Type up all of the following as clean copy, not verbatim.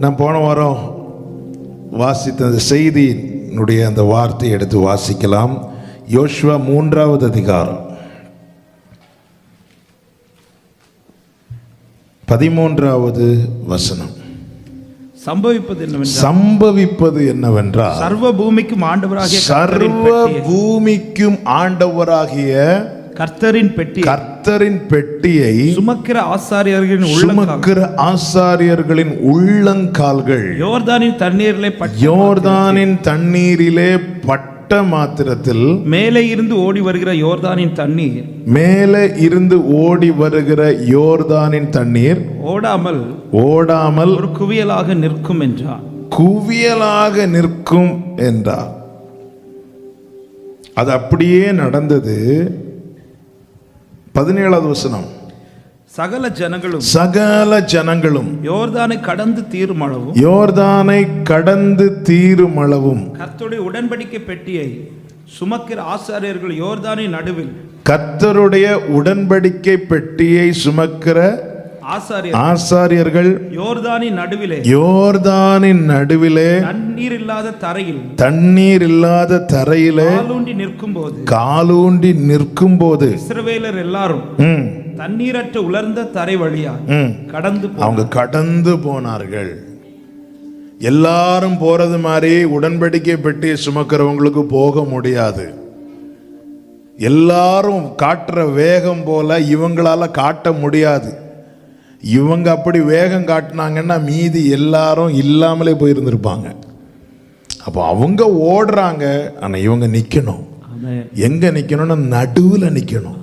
நான் போன வாரம் வாசித்த அந்த செய்தியினுடைய அந்த வார்த்தையை எடுத்து வாசிக்கலாம். யோசுவா 3வது அதிகாரம் 13வது வசனம். சம்பவிப்பது என்னவென்றால் சர்வ பூமிக்கும் ஆண்டவராகிய கர்த்தரின் பெட்டியை சுமக்கிற ஆசாரியர்களின் உள்ளங்கால்கள் யோர்தானின் தண்ணீரிலே பட்ட மாத்திரத்தில் மேலே இருந்து ஓடி வருகிற யோர்தானின் தண்ணீர் ஓடாமல் ஒரு குவியலாக நிற்கும் என்றார். அது அப்படியே நடந்தது. 17வது வசனம். சகல ஜனங்களும் யோர்தானை கடந்து தீருமளவும் கர்த்தருடைய உடன்படிக்கை பெட்டியை சுமக்கிற ஆசாரியர்கள் கர்த்தருடைய உடன்படிக்கை பெட்டியை சுமக்கிற ஆசாரியர்கள் யோர்தானின் நடுவிலே தண்ணீர் இல்லாத தரையிலே காலூண்டி நிற்கும்போது இஸ்ரவேலர் எல்லாரும் தண்ணீரற்ற உலர்ந்த தரை வழியா கடந்து போனார்கள். எல்லாரும் போறது மாதிரி உடன்படிக்கை பெட்டியை சுமக்கிறவங்களுக்கு போக முடியாது. எல்லாரும் காட்டுற வேகம் போல இவங்களால காட்ட முடியாது. இவங்க அப்படி வேகம் காட்டினாங்கன்னா மீதி எல்லாரும் இல்லாமலே போயிருந்திருப்பாங்க. அப்போ அவங்க ஓடுறாங்க, ஆனா இவங்க நிக்கணும். எங்க நிக்கணும்னா நடுவில் நிக்கணும்.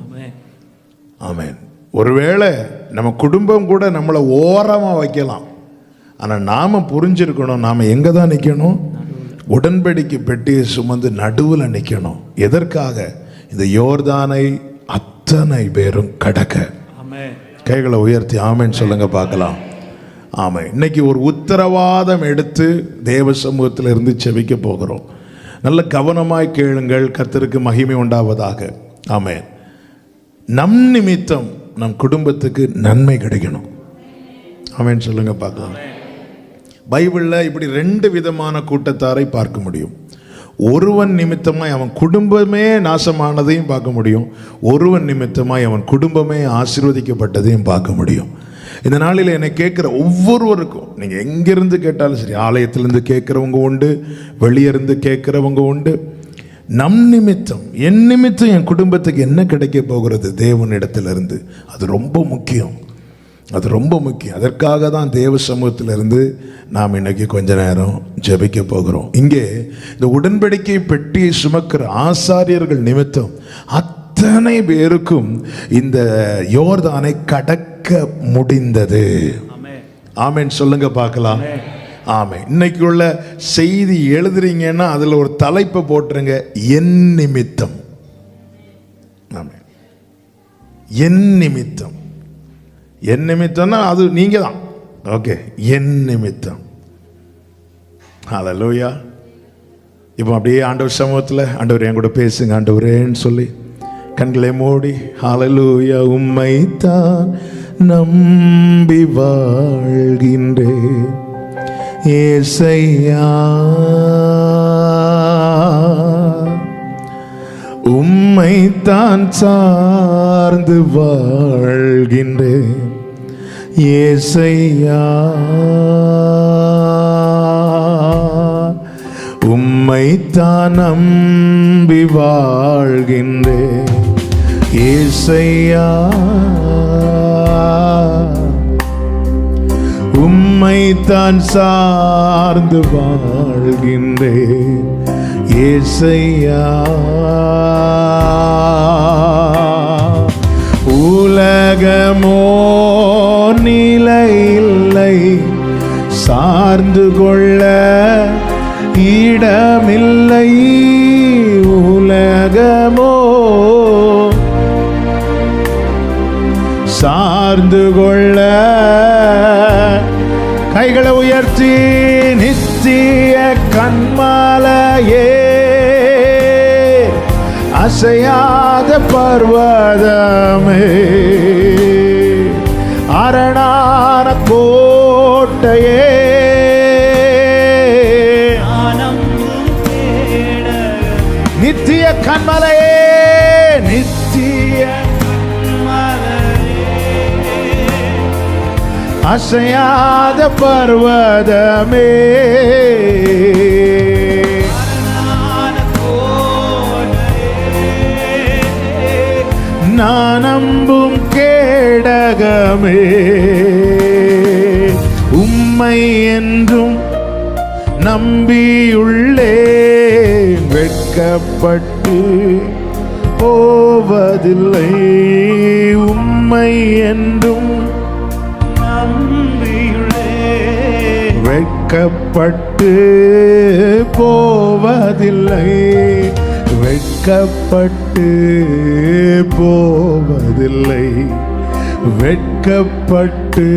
ஆமென். ஒருவேளை நம்ம குடும்பம் கூட நம்மளை ஓரமா வைக்கலாம், ஆனா நாம புரிஞ்சிருக்கணும் நாம எங்க தான் நிக்கணும். உடன்படிக்கை பெட்டியை சுமந்து நடுவில் நிக்கணும். எதற்காக? இந்த யோர்தானை அத்தனை பேரும் கடக்க. கைகளை உயர்த்தி ஆமென் சொல்லுங்க பார்க்கலாம். ஆமென். இன்னைக்கு ஒரு உத்தரவாதம் எடுத்து தேவ சமூகத்தில் இருந்து செபிக்க போகிறோம். நல்ல கவனமாய் கேளுங்கள். கர்த்தருக்கு மகிமை உண்டாவதாக. ஆமென். நம் நிமித்தம் நம் குடும்பத்துக்கு நன்மை கிடைக்கணும். ஆமென் சொல்லுங்க பார்க்கலாம். பைபிளில் இப்படி 2 விதமான கூட்டத்தாரை பார்க்க முடியும். ஒருவன் நிமித்தமாய் அவன் குடும்பமே நாசமானதையும் பார்க்க முடியும். ஒருவன் நிமித்தமாய் அவன் குடும்பமே ஆசீர்வதிக்கப்பட்டதையும் பார்க்க முடியும். இந்த நாளில் என்னை கேட்குற ஒவ்வொருவருக்கும், நீங்கள் எங்கிருந்து கேட்டாலும் சரி, ஆலயத்திலிருந்து கேட்குறவங்க உண்டு, வெளியிருந்து கேட்குறவங்க உண்டு. நம் நிமித்தம், என் நிமித்தம் என் குடும்பத்துக்கு என்ன கிடைக்க போகிறது தேவனிடத்திலிருந்து, அது ரொம்ப முக்கியம். அதற்காக தான் தேவ சமூகத்திலிருந்து நாம் இன்னைக்கு கொஞ்ச நேரம் ஜெபிக்க போகிறோம். இங்கே இந்த உடன்படிக்கை பெட்டியை சுமக்கிற ஆசாரியர்கள் நிமித்தம் அத்தனை பேருக்கும் இந்த யோர்தானை கடக்க முடிந்தது. ஆமென் சொல்லுங்க பார்க்கலாம். ஆமென். இன்னைக்கு உள்ள செய்தி எழுதுறீங்கன்னா அதுல ஒரு தலைப்பை போட்டுருங்க, என் நிமித்தம். ஆமென். என் நிமித்தம். என் நிமித்தம்னா அது நீங்க தான். ஓகே, என் நிமித்தம். ஹல்லேலூயா. இப்போ அப்படியே ஆண்டவர் சமூகத்தில், ஆண்டவர் என் கூட பேசுங்க ஆண்டவரேன்னு சொல்லி கண்களை மூடி, ஹல்லேலூயா உம்மைத்தான் நம்பி வாழ்கின்றேன் ஏசையா, உம்மைத்தான் சார்ந்து வாழ்கின்றேன் ஏசையா, உம்மைத்தான் நம்பி வாழ்கின்றேன் ஏசையா, உம்மைத்தான் சார்ந்து வாழ்கின்றேன் ஏசையா. உலகமோ நிலையில்லை, சார்ந்து கொள்ள இடமில்லை. உலகமோ சார்ந்து கொள்ள, கைகளை உயர்த்தி நித்திய கண்மாலையே, அசையாத பர்வதமே, அரணான கோட்டையே, அசையாத பர்வதமே, நான் நம்பும் கேடகமே, உம்மை என்றும் நம்பியுள்ளே, வெட்கப்பட்டு போவதில்லை, உம்மை என்றும் நம்பியுள்ளே, வெட்கப்பட்டு போவதில்லை, வெட்கப்பட்டு போவதில்லை, வெட்கப்பட்டு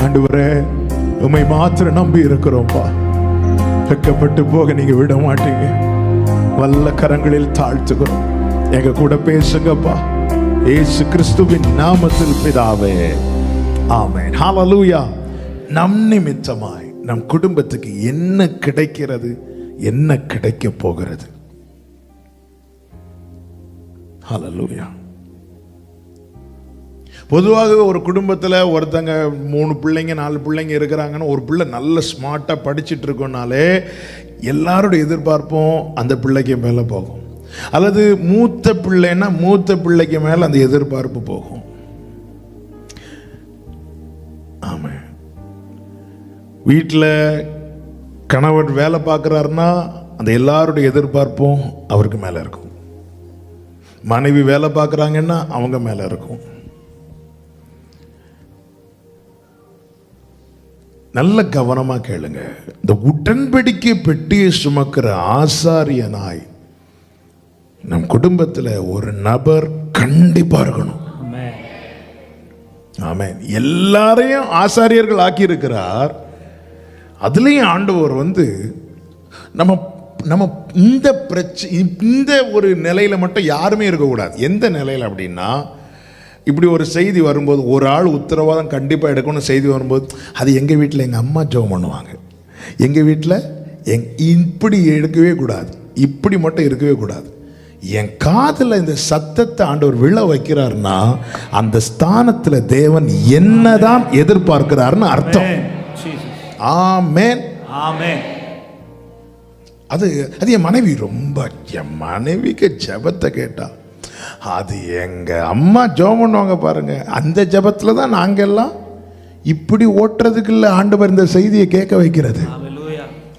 ஆண்டவரே உம்மை மாத்திரம் நம்பி இருக்கிறோம்ப்பா. வெட்கப்பட்டு போக நீங்க விட மாட்டீங்க. வல்ல கரங்களில் தாழ்த்துகிறோம். எங்க கூட பேசுங்கப்பா. இயேசு கிறிஸ்துவின் நாமத்தில் பிதாவே, ஆமென். ஹல்லேலூயா. நம் நிமித்தமாய் நம் குடும்பத்துக்கு என்ன கிடைக்கிறது, என்ன கிடைக்க போகிறது? ஹல்லேலூயா. பொதுவாக ஒரு குடும்பத்தில் ஒருத்தங்க 3 பிள்ளைங்க 4 பிள்ளைங்க இருக்கிறாங்கன்னு, ஒரு பிள்ளை நல்ல ஸ்மார்ட்டாக படிச்சுட்டு இருக்கோனாலே எல்லாருடைய எதிர்பார்ப்பும் அந்த பிள்ளைக்கு மேலே போகும். அல்லது மூத்த பிள்ளைன்னா மூத்த பிள்ளைக்கு மேலே அந்த எதிர்பார்ப்பு போகும். ஆமாம். வீட்டில் கணவர் வேலை பார்க்குறாருன்னா அந்த எல்லாருடைய எதிர்பார்ப்பும் அவருக்கு மேலே இருக்கும். மனைவி வேலை பார்க்குறாங்கன்னா அவங்க மேலே இருக்கும். நல்ல கவனமா கேளுங்க. இந்த உடன்படிக்கை பெட்டியை சுமக்கிற ஆசாரியனாய் நம் குடும்பத்தில் ஒரு நபர் கண்டிப்பா இருக்கணும். ஆமென். எல்லாரையும் ஆசாரியர்கள் ஆக்கி இருக்கிறார். அதுலயும் ஆண்டவர் நம்ம நம்ம இந்த ஒரு நிலையில மட்டும் யாருமே இருக்கக்கூடாது. எந்த நிலையில் அப்படின்னா, இப்படி ஒரு செய்தி வரும்போது, ஒரு ஆள் உத்தரவாதம் கண்டிப்பாக எடுக்கணும் செய்தி வரும்போது, அது எங்கள் வீட்டில் எங்கள் அம்மா ஜெபம் பண்ணுவாங்க, எங்கள் வீட்டில் இப்படி எடுக்கவே கூடாது, இப்படி மட்டும் இருக்கவே கூடாது. என் காதில் இந்த சத்தத்தை ஆண்டவர் விழ வைக்கிறார்னா அந்த ஸ்தானத்தில் தேவன் என்னதான் எதிர்பார்க்கிறார்னு அர்த்தம். ஆமென், ஆமென். அது என் மனைவி என் மனைவிக்கு ஜெபத்தை கேட்டா, அது எங்க அம்மா ஜெபம் பண்ணுவாங்க பாருங்க, அந்த ஜெபத்துல தான் நாங்க எல்லாம் இப்படி ஓட்டுறதுக்கு இல்லை ஆண்டவர் இந்த செய்தியை கேட்க வைக்கிறது.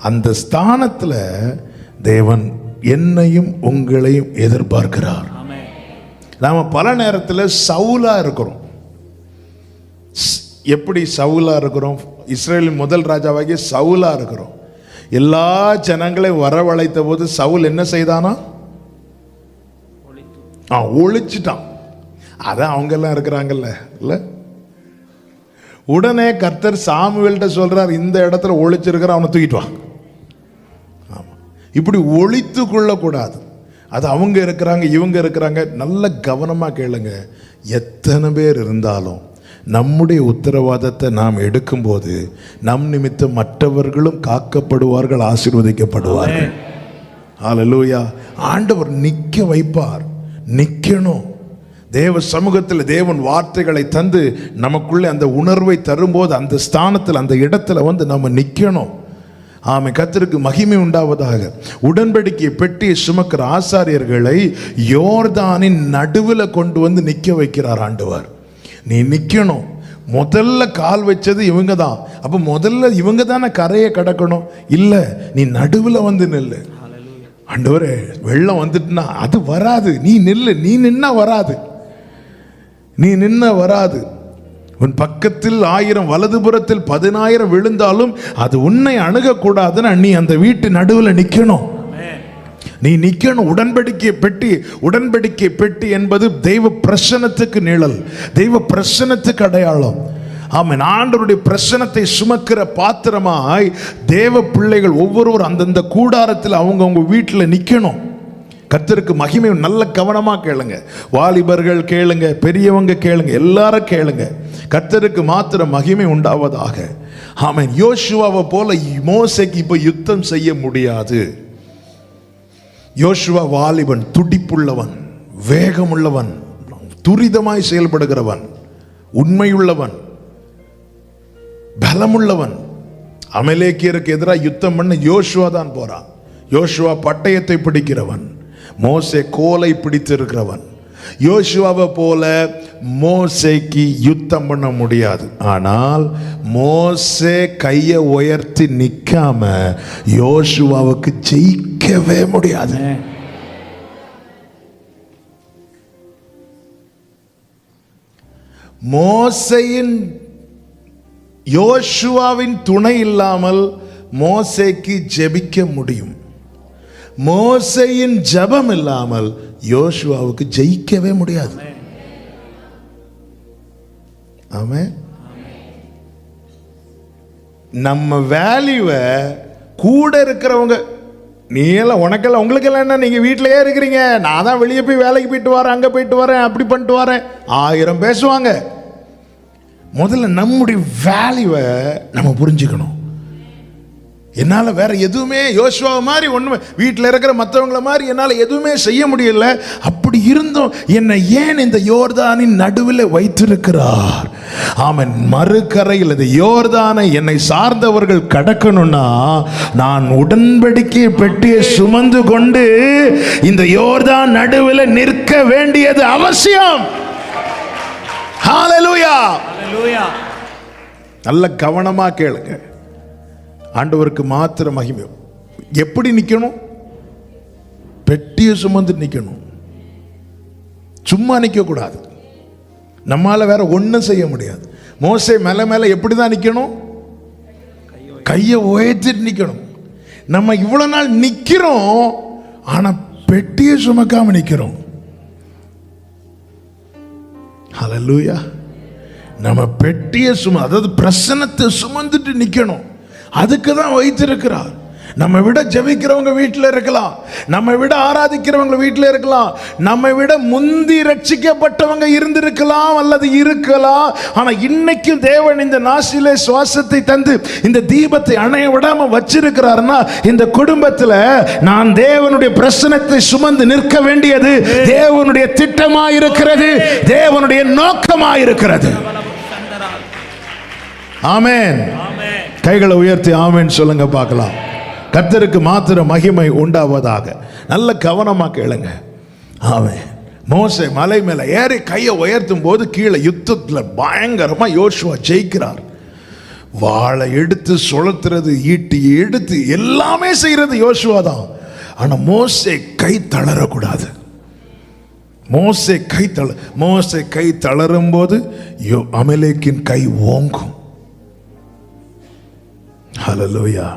அந்த ஸ்தானத்துல தேவன் என்னையும் உங்களையும் எதிர்பார்க்கிறார். நாம பல நேரத்தில் சவுலா இருக்கிறோம். எப்படி சவுலா இருக்கிறோம்? இஸ்ரேலின் முதல் ராஜாவாகிய சவுலா இருக்கிறோம். எல்லா ஜனங்களையும் வரவழைத்த போது சவுல் என்ன செய்தானா? ஒழிச்சிட்டான். அதான் அவங்க எல்லாம் இருக்கிறாங்கல்ல இல்ல. உடனே கர்த்தர் சாமுவேல்கிட்ட சொல்றார், இந்த இடத்துல ஒழிச்சிருக்கிற அவனை தூக்கிட்டு வா. ஆமா, இப்படி ஒழித்து கொள்ளக்கூடாது. அது அவங்க இருக்கிறாங்க இவங்க இருக்கிறாங்க. நல்ல கவனமா கேளுங்க. எத்தனை பேர் இருந்தாலும் நம்முடைய உத்தரவாதத்தை நாம் எடுக்கும்போது நம் நிமித்தம் மற்றவர்களும் காக்கப்படுவார்கள், ஆசீர்வதிக்கப்படுவார்கள். ஹல்லேலூயா. ஆண்டவர் நிற்க வைப்பார். நிற்கணும். தேவ சமூகத்தில் தேவன் வார்த்தைகளை தந்து நமக்குள்ளே அந்த உணர்வை தரும்போது அந்த ஸ்தானத்தில் அந்த இடத்துல நம்ம நிற்கணும். ஆமென். கர்த்தருக்கு மகிமை உண்டாவதாக. உடன்படிக்கை பெட்டியை சுமக்கிற ஆசாரியர்களை யோர்தானின் நடுவில் கொண்டு நிற்க வைக்கிறார் ஆண்டவர். நீ நிற்கணும். முதல்ல கால் வச்சது இவங்க தான். அப்போ முதல்ல இவங்க தானே கரையை கடக்கணும். இல்லை, நீ நடுவில் நில்லு. ஆண்டவரே, வெள்ளம் வந்துட்டுனா அது வராது, நீ நில்லு. நீ நின்னா வராது, நீ நின்ன வராது. உன் பக்கத்தில் 1000 வலதுபுறத்தில் 10000 விழுந்தாலும் அது உன்னை அணுகக்கூடாதுன்னு நீ அந்த வீட்டு நடுவில் நிற்கணும். நீ நிற்கணும். உடன்படிக்கை பெட்டி என்பது தெய்வ பிரசன்னத்துக்கு நிழல், தெய்வ பிரசன்னத்துக்கு அடையாளம். ஆமென். ஆண்டவருடைய பிரசன்னத்தை சுமக்கிற பாத்திரமாய் தேவ பிள்ளைகள் ஒவ்வொருவரும் அந்தந்த கூடாரத்தில் அவங்கவுங்க வீட்டில் நிற்கணும். கர்த்தருக்கு மகிமை. நல்ல கவனமா கேளுங்க. வாலிபர்கள் கேளுங்க, பெரியவங்க கேளுங்க, எல்லாரும் கேளுங்க. கர்த்தருக்கு மாத்திரம் மகிமை உண்டாவதாக. ஆமென். யோசுவாவை போல மோசேக்கு இப்போ யுத்தம் செய்ய முடியாது. யோசுவா வாலிபன், துடிப்புள்ளவன், வேகமுள்ளவன், துரிதமாய் செயல்படுகிறவன். உண்மையுள்ளவன், பலமுள்ளவன். அமலேக்கியருக்கு எதிராக யுத்தம் பண்ண யோசுவா தான் போறான். யோசுவா பட்டயத்தை பிடிக்கிறவன், மோசே கோலை பிடித்திருக்கிறவன். யோசுவாவை போல மோசேக்கு யுத்தம் பண்ண முடியாது. ஆனால் மோசே கையை உயர்த்தி நிக்காம யோசுவாவுக்கு ஜெயிக்கவே முடியாது. மோசேயின் யோசுவாவின் துணை இல்லாமல் மோசேக்கு ஜெபிக்க முடியும். மோசேயின் ஜெபம் இல்லாமல் யோசுவாவுக்கு ஜெயிக்கவே முடியாது. ஆமென். நம்ம வேல்யூவை கூட இருக்கிறவங்க, நீ எல்லாம் உனக்கெல்லாம் உங்களுக்கெல்லாம் என்ன, நீங்க வீட்டிலேயே இருக்கிறீங்க, நான் தான் வெளியே போய் வேலைக்கு போயிட்டு வரேன், அங்க போயிட்டு வரேன், அப்படி பண்ணிட்டு வரேன், 1000 பேசுவாங்க. முதல்ல நம்முடைய வேல்யூவை நம்ம புரிஞ்சுக்கணும். என்னால் வேற எதுவுமே யோசுவா மாதிரி ஒன்றுமே, வீட்டில் இருக்கிற மற்றவங்கள மாதிரி என்னால் எதுவுமே செய்ய முடியல. அப்படி இருந்தும் என்னை ஏன் இந்த யோர்தானின் நடுவில் வைத்திருக்கிறார்? ஆமென். மறுகரையில் இந்த யோர்தானை என்னை சார்ந்தவர்கள் கடக்கணும்னா நான் உடன்படிக்கை பெட்டியை சுமந்து கொண்டு இந்த யோர்தான் நடுவில் நிற்க வேண்டியது அவசியம். ஹல்லேலூயா. நல்ல கவனமா கேளுங்க. ஆண்டவருக்கு மாத்திர மகிமை. எப்படி நிக்கணும்? பெட்டியை சுமந்து நிக்கணும். சும்மா நிக்க கூடாது. நம்மால வேற ஒன்றும் செய்ய முடியாது. மோசே மேல மேல எப்படி தான் நிக்கணும்? கையை உயர்த்திட்டு நிக்கணும். நம்ம இவ்வளவு நாள் நிக்கிறோம், ஆனா பெட்டியை சுமக்காம நிக்கிறோம். ஹல்லேலூயா. நம்ம பெட்டியை அதாவது பிரசன்னத்தை சுமந்துட்டு நிக்கணும். அதுக்கு தான் வைத்திருக்கிறார். நம்ம விட ஜெபிக்கிறவங்க வீட்டில் இருக்கலாம், நம்ம விட ஆராதிக்கிறவங்க வீட்டில் இருக்கலாம், நம்ம விட முந்தி ரட்சிக்கப்பட்டவங்க இருந்திருக்கலாம் அல்லது இருக்கலாம். ஆனா இன்னைக்கு தேவன் இந்த நாசிலே சுவாசத்தை தந்து இந்த தீபத்தை அணைய விடாம வச்சிருக்கிறாருன்னா இந்த குடும்பத்தில் நான் தேவனுடைய பிரசன்னத்தை சுமந்து நிற்க வேண்டியது தேவனுடைய திட்டமாயிருக்கிறது, தேவனுடைய நோக்கமாயிருக்கிறது. ஆமென். கைகளை உயர்த்தி ஆமென் சொல்லுங்க பார்க்கலாம். கர்த்தருக்கு மாத்திர மகிமை உண்டாவதாக. நல்ல கவனமா கேளுங்க. ஆமென். மோசே மலை மேல ஏறி கையை உயர்த்தும் போது கீழே யுத்தத்தில் பயங்கரமா யோசுவா ஜெயிக்கிறார். வாளை எடுத்து சுழத்துறது, ஈட்டி எடுத்து எல்லாமே செய்யறது யோசுவா தான். ஆனா மோசே கை தளரக்கூடாது. மோசே கை தளரும் போது அமலேக்கின் கை ஓங்கும். ஹல்லேலூயா.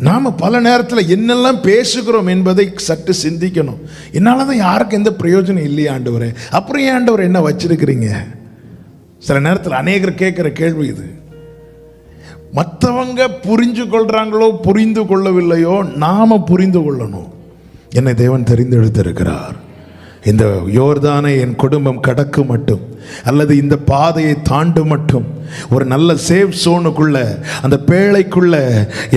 நாம பல நேரத்தில் என்னெல்லாம் பேசுகிறோம் என்பதை சற்று சிந்திக்கணும். என்னால தான் யாருக்கும் எந்த பிரயோஜனம் இல்லையா ஆண்டவரே, அப்புறம் ஏன் ஆண்டவரே என்ன வச்சிருக்கிறீங்க? சில நேரத்தில் அநேகர் கேட்கிற கேள்வி இது. மற்றவங்க புரிஞ்சு கொள்றாங்களோ புரிந்து கொள்ளவில்லையோ, நாம புரிந்து கொள்ளணும். என்னை தேவன் தெரிந்தெடுத்திருக்கிறார். இந்த யோர்தானை என் குடும்பம் கடக்கு மட்டும், அல்லது இந்த பாதையை தாண்டு மட்டும், ஒரு நல்ல சேஃப் சோனுக்குள்ள, அந்த பேழைக்குள்ள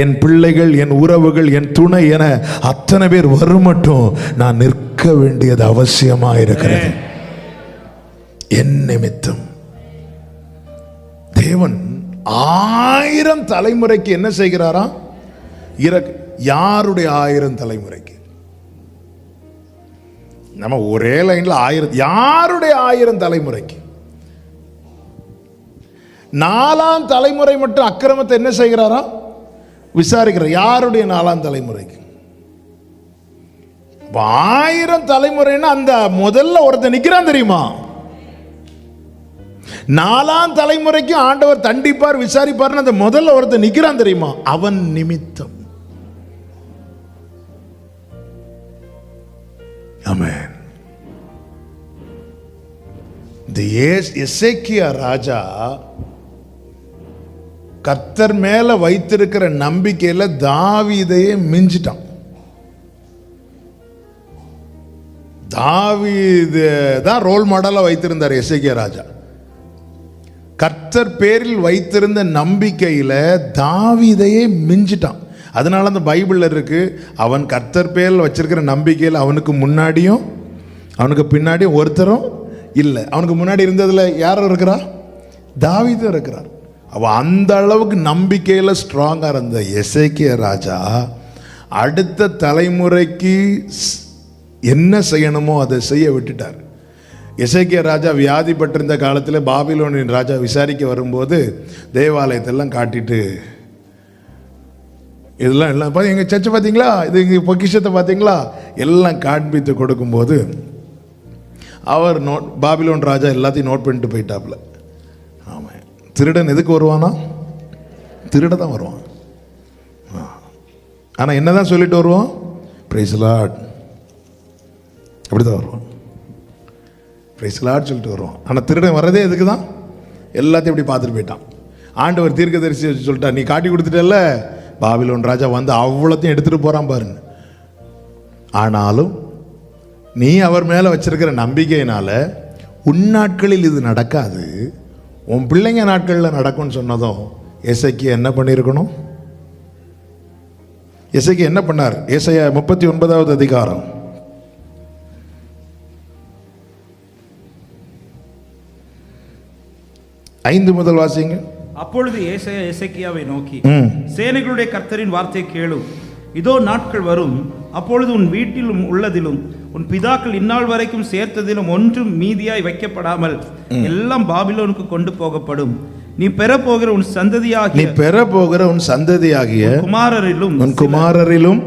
என் பிள்ளைகள், என் உறவுகள், என் துணை என அத்தனை பேர் வரும் மட்டும் நான் நிற்க வேண்டியது அவசியமா இருக்கிறது. என் நிமித்தம் தேவன் 1000 தலைமுறைக்கு என்ன செய்கிறாரா? யாருடைய 1000 தலைமுறைக்கு? நம்ம ஒரே லைன்ல 1000, யாருடைய 1000 தலைமுறைக்கு? 4ஆம் தலைமுறை மட்டும் அக்கிரமத்தை என்ன செய்கிறாரா? விசாரிக்கிறார். யாருடைய 4ஆம் தலைமுறைக்கு? 1000 தலைமுறைன்னா அந்த முதல்ல ஒருத்தன் நிக்கிறான் தெரியுமா? 4ஆம் தலைமுறைக்கு ஆண்டவர் தண்டிப்பார், விசாரிப்பார். அந்த முதல்ல ஒருத்தன் நிக்கிறான் தெரியுமா? அவன் நிமித்தம். ஆமென். இந்த எசேக்கியா ராஜா கர்த்தர் மேல வைத்திருக்கிற நம்பிக்கையில தாவீதையே மிஞ்சிட்டான். தாவீது தான் ரோல் மாடலா வைத்திருந்தார் எசேக்கியா ராஜா. கர்த்தர் பேரில் வைத்திருந்த நம்பிக்கையில தாவீதையே மிஞ்சிட்டான். அதனால அந்த பைபிள்ல இருக்கு, அவன் கர்த்தர் பேரில் வச்சிருக்கிற நம்பிக்கையில் அவனுக்கு முன்னாடியும் அவனுக்கு பின்னாடியும் ஒருத்தரும் இல்லை. அவனுக்கு முன்னாடி இருந்ததுல யாரும் இருக்கிறா? தாவீது இருக்கிறார். அவன் அந்த அளவுக்கு நம்பிக்கையில் ஸ்ட்ராங்காக இருந்த எசேக்கியா ராஜா அடுத்த தலைமுறைக்கு என்ன செய்யணுமோ அதை செய்ய விட்டுட்டார். எசேக்கியா ராஜா வியாதிப்பட்டிருந்த காலத்தில் பாபிலோனின் ராஜா விசாரிக்க வரும்போது தேவாலயத்தெல்லாம் காட்டிட்டு, இதெல்லாம் எல்லாம் எங்கள் சர்ச்சை பார்த்தீங்களா, இது எங்கள் பொக்கிஷத்தை பார்த்தீங்களா, எல்லாம் காண்பித்து கொடுக்கும்போது அவர் பாபிலோன் ராஜா எல்லாத்தையும் நோட் பண்ணிட்டு போயிட்டாப்புல. ஆமாம், திருடன் எதுக்கு வருவானா? திருட தான் வருவான். ஆனால் என்ன தான் சொல்லிட்டு வருவான்? பிரைஸ் லார்ட், அப்படி தான் வருவான். பிரைஸ் லார்ட் சொல்லிட்டு வருவான். ஆனால் திருடன் வர்றதே எதுக்கு தான்? எல்லாத்தையும் இப்படி பார்த்துட்டு போயிட்டான். ஆண்டவர் தீர்க்கதரிசி சொல்லிட்டா, நீ காட்டி கொடுத்துட்டல, பாபிலோன் ராஜா வந்து அவ்வளோத்தையும் எடுத்துகிட்டு போகிறான் பாருங்க. ஆனாலும் நீ அவர் மேலே வச்சிருக்கிற நம்பிக்கையினால உன் நாட்களில் இது நடக்காது, உன் பிள்ளைங்க நாட்களில் நடக்கும்னு சொன்னதும் எசேக்கியா என்ன பண்ணியிருக்கணும்? எசேக்கியா என்ன பண்ணார்? ஏசாயா 39வது அதிகாரம் 5 முதல் வாசிங்க. அப்பொழுது ஏசாயா எசேக்கியாவை நோக்கி, சேனைகளுடைய கர்த்தரின் வார்த்தை கேளு. இதோ நாட்கள் வரும், அப்பொழுது உன் வீட்டிலும் உள்ளதிலும் உன் பிதாக்கள் இந்நாள் வரைக்கும் சேர்த்ததிலும் ஒன்றும் மீதியாய் வைக்கப்படாமல் எல்லாம் பாபிலோனுக்கு கொண்டு போகப்படும். நீ பெறப்போகிற உன் சந்ததியாகிய குமாரரிலும்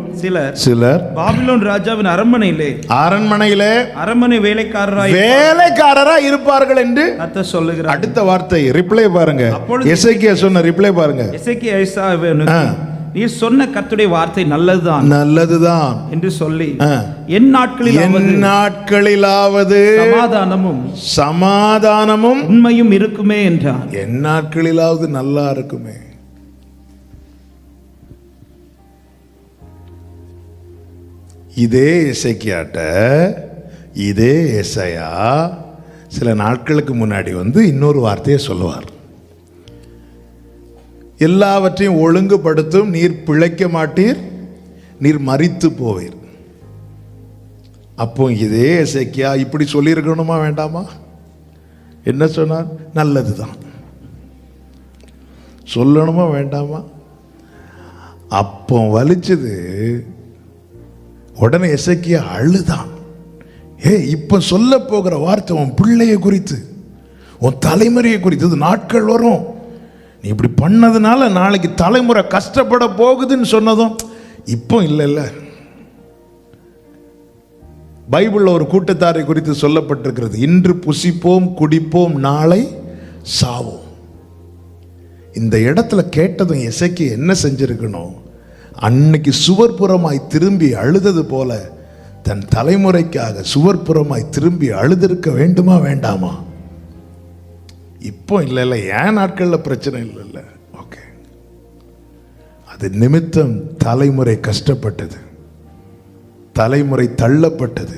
சிலர் பாபிலோன் ராஜாவின் அரண்மனை வேலைக்காரராய் இருப்பார்கள் என்று கர்த்தர் சொல்லுகிறார். அடுத்த வார்த்தை ரிப்ளை பாருங்க. எசேக்கியா சொன்ன ரிப்ளை பாருங்க. எசேக்கியா, நீ சொன்ன கர்த்தருடைய வார்த்தை நல்லதுதான் என்று சொல்லி என் நாட்களிலாவது சமாதானமும் உண்மையும் இருக்குமே என்றார். என் நாட்களிலாவது நல்லா இருக்குமே. இதே எசேக்கியாட்ட இதே ஏசாயா சில நாட்களுக்கு முன்னாடி வந்து இன்னொரு வார்த்தையை சொல்லுவார். எல்லாவற்றையும் ஒழுங்குபடுத்தும், நீர் பிழைக்க மாட்டீர், நீர் மரித்து போவீர். அப்போ இதே எசேக்கியா இப்படி சொல்லியிருக்கணுமா வேண்டாமா? என்ன சொன்னார்? நல்லதுதான் சொல்லணுமா வேண்டாமா? அப்போ வலிச்சது. உடனே எசேக்கியா அழுதான். இப்ப சொல்ல போகிற வார்த்தை உன் பிள்ளையை குறித்து, உன் தலைமுறையை குறித்து. நாட்கள் வரும், நீ இப்படி பண்ணதுனால நாளைக்கு தலைமுறை கஷ்டப்பட போகுதுன்னு சொன்னதும் இப்போ இல்லைல்ல. பைபிளில் ஒரு கூட்டத்தாரை குறித்து சொல்லப்பட்டிருக்கிறது, இன்று புசிப்போம் குடிப்போம் நாளை சாவோம். இந்த இடத்துல கேட்டதும் எசேக்கியா என்ன செஞ்சிருக்கணும்? அன்னைக்கு சுவர்புறமாய் திரும்பி அழுதது போல தன் தலைமுறைக்காக சுவர்புறமாய் திரும்பி அழுதிருக்க வேண்டுமா வேண்டாமா? இப்போ இல்லை, ஏன் நாட்களில் பிரச்சனை இல்லை. ஓகே, அது நிமித்தம் தலைமுறை கஷ்டப்பட்டது, தலைமுறை தள்ளப்பட்டது,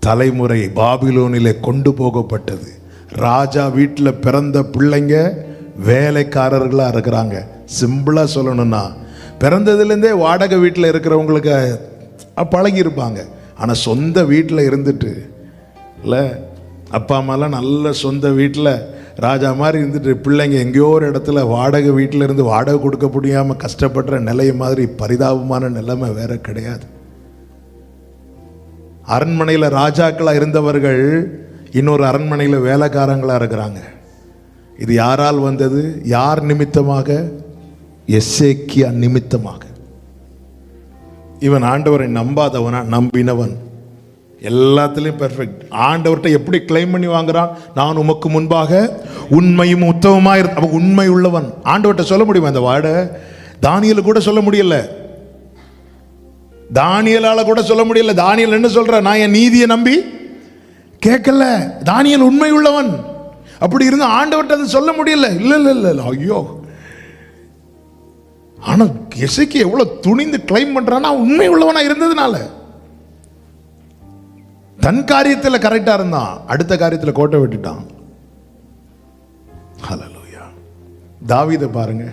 தலைமுறை பாபிலோனிலே கொண்டு போகப்பட்டது. ராஜா வீட்டில் பிறந்த பிள்ளைங்க வேலைக்காரர்களாக இருக்கிறாங்க. சிம்பிளாக சொல்லணும்னா, பிறந்ததுலேருந்தே வாடகை வீட்டில் இருக்கிறவங்களுக்கு பழகியிருப்பாங்க. ஆனால் சொந்த வீட்டில் இருந்துட்டு இல்லை, அப்பா அம்மாலாம் நல்ல சொந்த வீட்டில் ராஜா மாதிரி இருந்துட்டு பிள்ளைங்க எங்கேயோ ஒரு இடத்துல வாடகை வீட்டில் இருந்து வாடகை கொடுக்க முடியாமல் கஷ்டப்படுற நிலைய மாதிரி பரிதாபமான நிலைமை வேற கிடையாது. அரண்மனையில் ராஜாக்களாக இருந்தவர்கள் இன்னொரு அரண்மனையில் வேலைக்காரங்களாக இருக்கிறாங்க. இது யாரால் வந்தது? யார் நிமித்தமாக? எசேக்கியா நிமித்தமாக. இவன் ஆண்டவரை நம்பாதவனா? நம்பினவன், எல்லாத்துலேயும் பெர்ஃபெக்ட். ஆண்டவர்கிட்ட எப்படி கிளைம் பண்ணி வாங்குறான்? நான் உமக்கு முன்பாக உண்மையும் உத்தமமாக அவன் உண்மை உள்ளவன். ஆண்டவர்கிட்ட சொல்ல முடியுமா அந்த வார்டை? தானியேல் கூட சொல்ல முடியல, தானியேலால கூட சொல்ல முடியல. தானியேல் என்ன சொல்ற? நான் என் நீதியை நம்பி கேட்கல. தானியேல் உண்மை உள்ளவன். அப்படி இருந்து ஆண்டவர்கிட்ட அதை சொல்ல முடியல. இல்ல ஐயோ. ஆனா எசேக்கியா எவ்வளவு துணிந்து கிளைம் பண்றான்னா உண்மை உள்ளவனா இருந்ததுனால. தன் காரியத்தில் கரெக்டா இருந்தான், அடுத்த காரியத்தில் கோட்டை விட்டுட்டான். ஹல்லேலூயா. தாவீதை பாருங்க,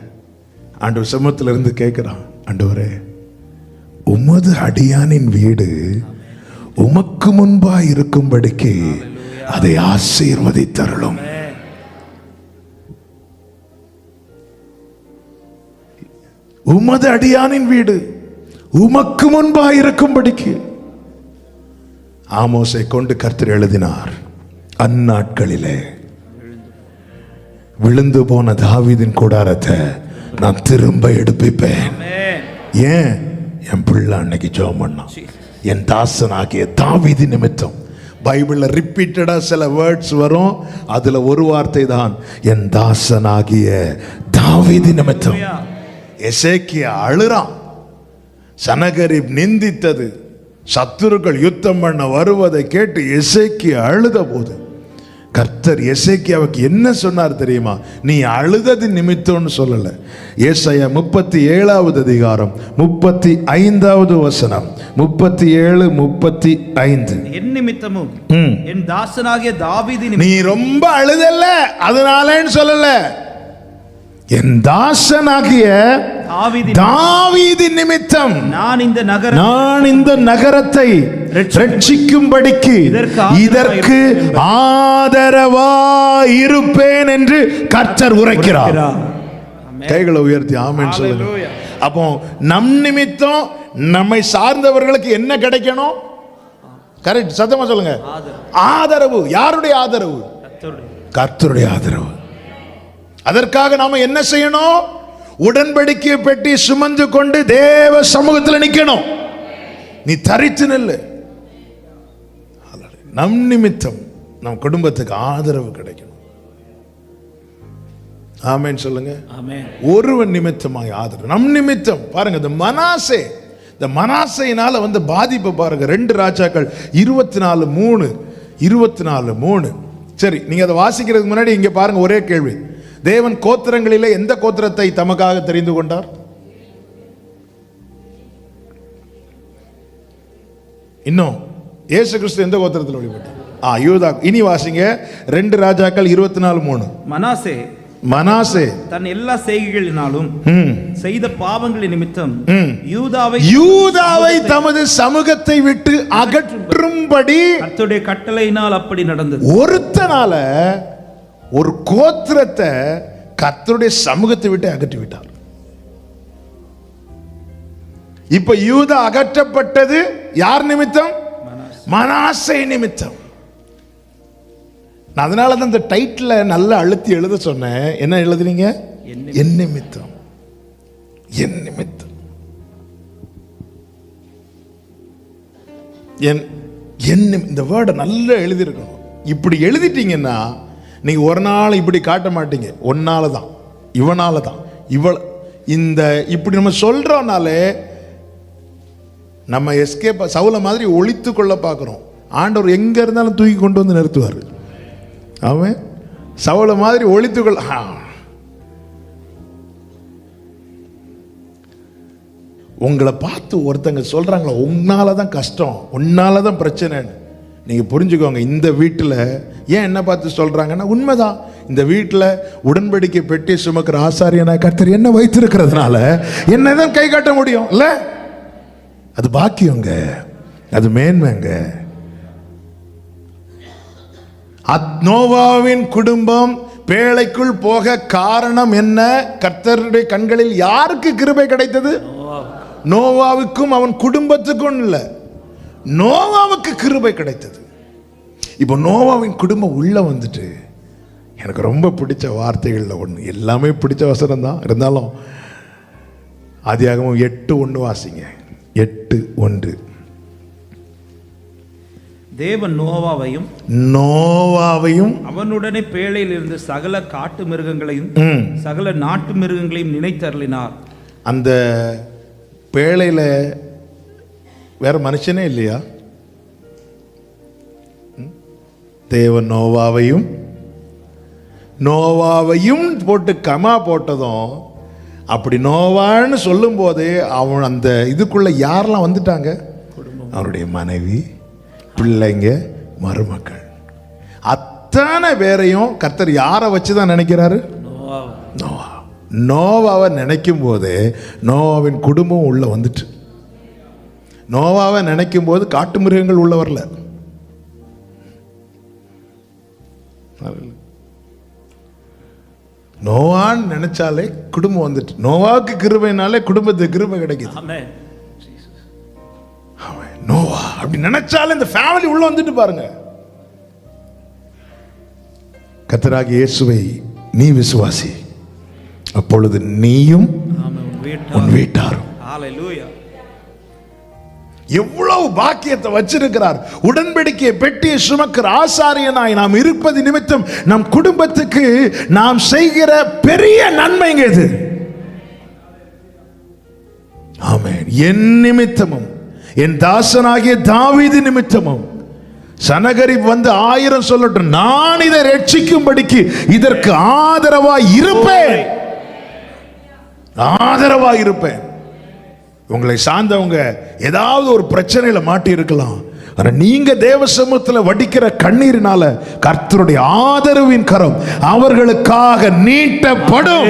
ஆண்டவர் சமூகத்தில் இருந்து கேட்கிறான், ஆண்டவரே உமது அடியானின் வீடு உமக்கு முன்பா இருக்கும்படிக்கு அதை ஆசீர்வதித்தருளும். உமது அடியானின் வீடு உமக்கு முன்பாக இருக்கும்படிக்கு ஆமோஸை கொண்டு கர்த்தர் எழுதினார். அந்நாட்களிலே விழுந்து போன தாவீதின் கூடாரத்தை நான் திரும்ப எடுப்பிப்பேன். ஏன்? என் பிள்ளை அன்னைக்கு ஜெபம் பண்ணான், என் தாசனாகிய தாவீது நிமித்தம். பைபிள்ல ரிப்பீட்டடா சில வேர்ட்ஸ் வரும், அதுல ஒரு வார்த்தை தான் என் தாசனாகிய தாவீது நிமித்தம். எசேக்கியா அழுறான். சனகரிப் நிந்தித்தது, சத்துருக்கள் யுத்தம் பண்ண வருவதை கேட்டு எசேக்கியா அழுத போது கர்த்தர் எசேக்கியாவுக்கு என்ன சொன்னார் தெரியுமா? நீ அழுதது நிமித்தம்னு சொல்லல. ஏசாயா 37வது அதிகாரம் 35வது வசனம், 37, 35. என் நிமித்தமும் என் தாசனாகிய தாவீது நீ ரொம்ப அழுதல்ல அதனாலன்னு சொல்லல, என் தாசனாகிய தாவீது நிமித்தம் நான் இந்த நகரத்தை ரட்சிக்கும்படிக்கு இதற்கு ஆதரவா இருப்பேன் என்று கர்த்தர் உரைக்கிறார். கைகளை உயர்த்தி ஆமென் சொல்லுங்க. அப்போ நம் நிமித்தம் நம்மை சார்ந்தவர்களுக்கு என்ன கிடைக்கணும்? கரெக்ட், சத்தமா சொல்லுங்க. ஆதரவு. யாருடைய ஆதரவு? கர்த்தருடைய ஆதரவு. அதற்காக நாம என்ன செய்யணும்? உடன்படிக்கை பெட்டி சுமந்து கொண்டு தேவ சமூகத்தில் நிக்கணும். நீ தரித்து நில்லு. நம் நிமித்தம் நம் குடும்பத்துக்கு ஆதரவு கிடைக்கணும். ஆமென் சொல்லுங்க. ஒருவன் நிமித்தமாய் ஆதரவு. நம் நிமித்தம் பாருங்க, இந்த மனாசையினால வந்து பாதிப்பு பாருங்க. 2 ராஜாக்கள் 24:3. சரி, நீங்க அதை வாசிக்கிறதுக்கு முன்னாடி இங்க பாருங்க, ஒரே கேள்வி. தேவன் கோத்திரங்களிலே எந்த கோத்திரத்தை தமக்காக தெரிந்து கொண்டார்? இன்னும் இயேசு கிறிஸ்து எந்த கோத்திரத்தில் வழிபட்டார்? யூதா. இனி வாசிங்க 2 ராஜாக்கள் 24:3. மனாசே தன் எல்லா செய்கைகளினாலும் செய்த பாவங்களின் நிமித்தம் யூதாவை தமது சமூகத்தை விட்டு அகற்றும்படி கர்த்தருடைய கட்டளையினால் அப்படி நடந்தது. ஒருத்தனால ஒரு கோத்திரத்தை கர்த்தருடைய சமூகத்தை விட்டு அகற்றி விட்டார். இப்ப யூதா அகற்றப்பட்டது யார் நிமித்தம்? மனாசே நிமித்தம். நான் அதனால தான் இந்த டைட்டில் நல்லா அழுத்தி எழுத சொன்னேன். என்ன எழுதுறீங்க? என் நிமித்தம். என் நிமித்தம். இந்த வேர்டை நல்லா எழுதியிருக்கணும். இப்படி எழுதிட்டீங்கன்னா நீங்க ஒரு நாள் இப்படி காட்ட மாட்டீங்க. ஒன்னால தான், இவனால தான், இந்த இப்படி நம்ம சொல்றோம்னாலே நம்ம எஸ்கேப் சவுல மாதிரி ஒளித்து கொள்ள பார்க்கிறோம். ஆண்டவர் எங்க இருந்தாலும் தூக்கி கொண்டு வந்து நிறுத்துவார். அவன் சவுல மாதிரி ஒளித்துக்கொள்ள. உங்களை பார்த்து ஒருத்தங்க சொல்றாங்களா, உன்னாலதான் கஷ்டம், உன்னாலதான் பிரச்சனைன்னு. நீங்க புரிஞ்சுக்கோங்க, இந்த வீட்டில் ஏன் என்ன பார்த்து சொல்றாங்கன்னா உண்மைதான். இந்த வீட்டில் உடன்படிக்கை பெட்டி சுமக்கிற ஆசாரியனா கர்த்தர் என்ன வைத்திருக்கிறதுனால என்னதான் கை காட்ட முடியும் இல்ல? அது பாக்கியங்க, அது மேன்மைங்க. நோவாவின் குடும்பம் பேழைக்குள் போக காரணம் என்ன? கர்த்தருடைய கண்களில் யாருக்கு கிருபை கிடைத்தது? நோவாவுக்கும் அவன் குடும்பத்துக்கும் இல்ல, நோவாவுக்கு கிருபை கிடைத்தது. இப்போ நோவாவின் குடும்பம் உள்ள வந்துட்டு, எனக்கு ரொம்ப பிடிச்ச வார்த்தைகள்ல ஒண்ணு, எல்லாமே பிடிச்ச வசனம் தான் இருந்தாலும் ஆதியாகமம் 8:1 வாசிங்க. 8:1. தேவன் நோவாவையும் அவனுடனே பேழையில் இருந்து சகல காட்டு மிருகங்களையும் சகல நாட்டு மிருகங்களையும் நினைத்தருளினார். அந்த பேழையில வேற மனுஷனே இல்லையா? தேவன் நோவாவையும் போட்டு கமா போட்டதும், அப்படி நோவான்னு சொல்லும் போது அவன் அந்த இதுக்குள்ள யாரெல்லாம் வந்துட்டாங்க? அவருடைய மனைவி, பிள்ளைங்க, மருமக்கள், அத்தனை பேரையும் கர்த்தர் யாரை வச்சுதான் நினைக்கிறாரு? நோவாவை நினைக்கும் போது நோவாவின் குடும்பம் உள்ள வந்துட்டு. நோவாவை நினைக்கும் போது காட்டு மிருகங்கள் உள்ள வரல. நோவான்னு நினைச்சாலே குடும்பம் வந்துட்டு, நோவாக்கு கிருபைனாலே குடும்பத்துக்கு கிருபை கிடைக்குது. ஆமென். ஆமென். நோவா அப்படி நினைச்சாலே இந்த ஃபேமிலி உள்ள வந்துட்டு பாருங்க. கர்த்தராகிய இயேசுவை நீ விசுவாசி, அப்பொழுது நீயும் உன் வீட்டாரும். ஹalleluya. எவ்வளவு பாக்கியத்தை வச்சிருக்கிறார். உடன்படிக்கையை பெட்டியை சுமக்கிற ஆசாரியனாய் நாம் இருப்பது நிமித்தம் நம் குடும்பத்துக்கு நாம் செய்கிற பெரிய நன்மைங்க இது. ஆமென். என் நிமித்தமும் என் தாசனாகிய தாவீது நிமித்தமும் சனகரிப் வந்து 1000 சொல்லட்டும், நான் இதை ரட்சிக்கும்படிக்கு இதற்கு ஆதரவாய் இருப்பேன், ஆதரவாய் இருப்பேன். உங்களை சார்ந்தவங்க ஏதாவது ஒரு பிரச்சனையில மாட்டி இருக்கலாம், ஆனா நீங்க தேவ சமூகத்தில் வடிக்கிற கண்ணீரினால கர்த்தருடைய ஆதரவின் கரம் அவர்களுக்காக நீட்டப்படும்.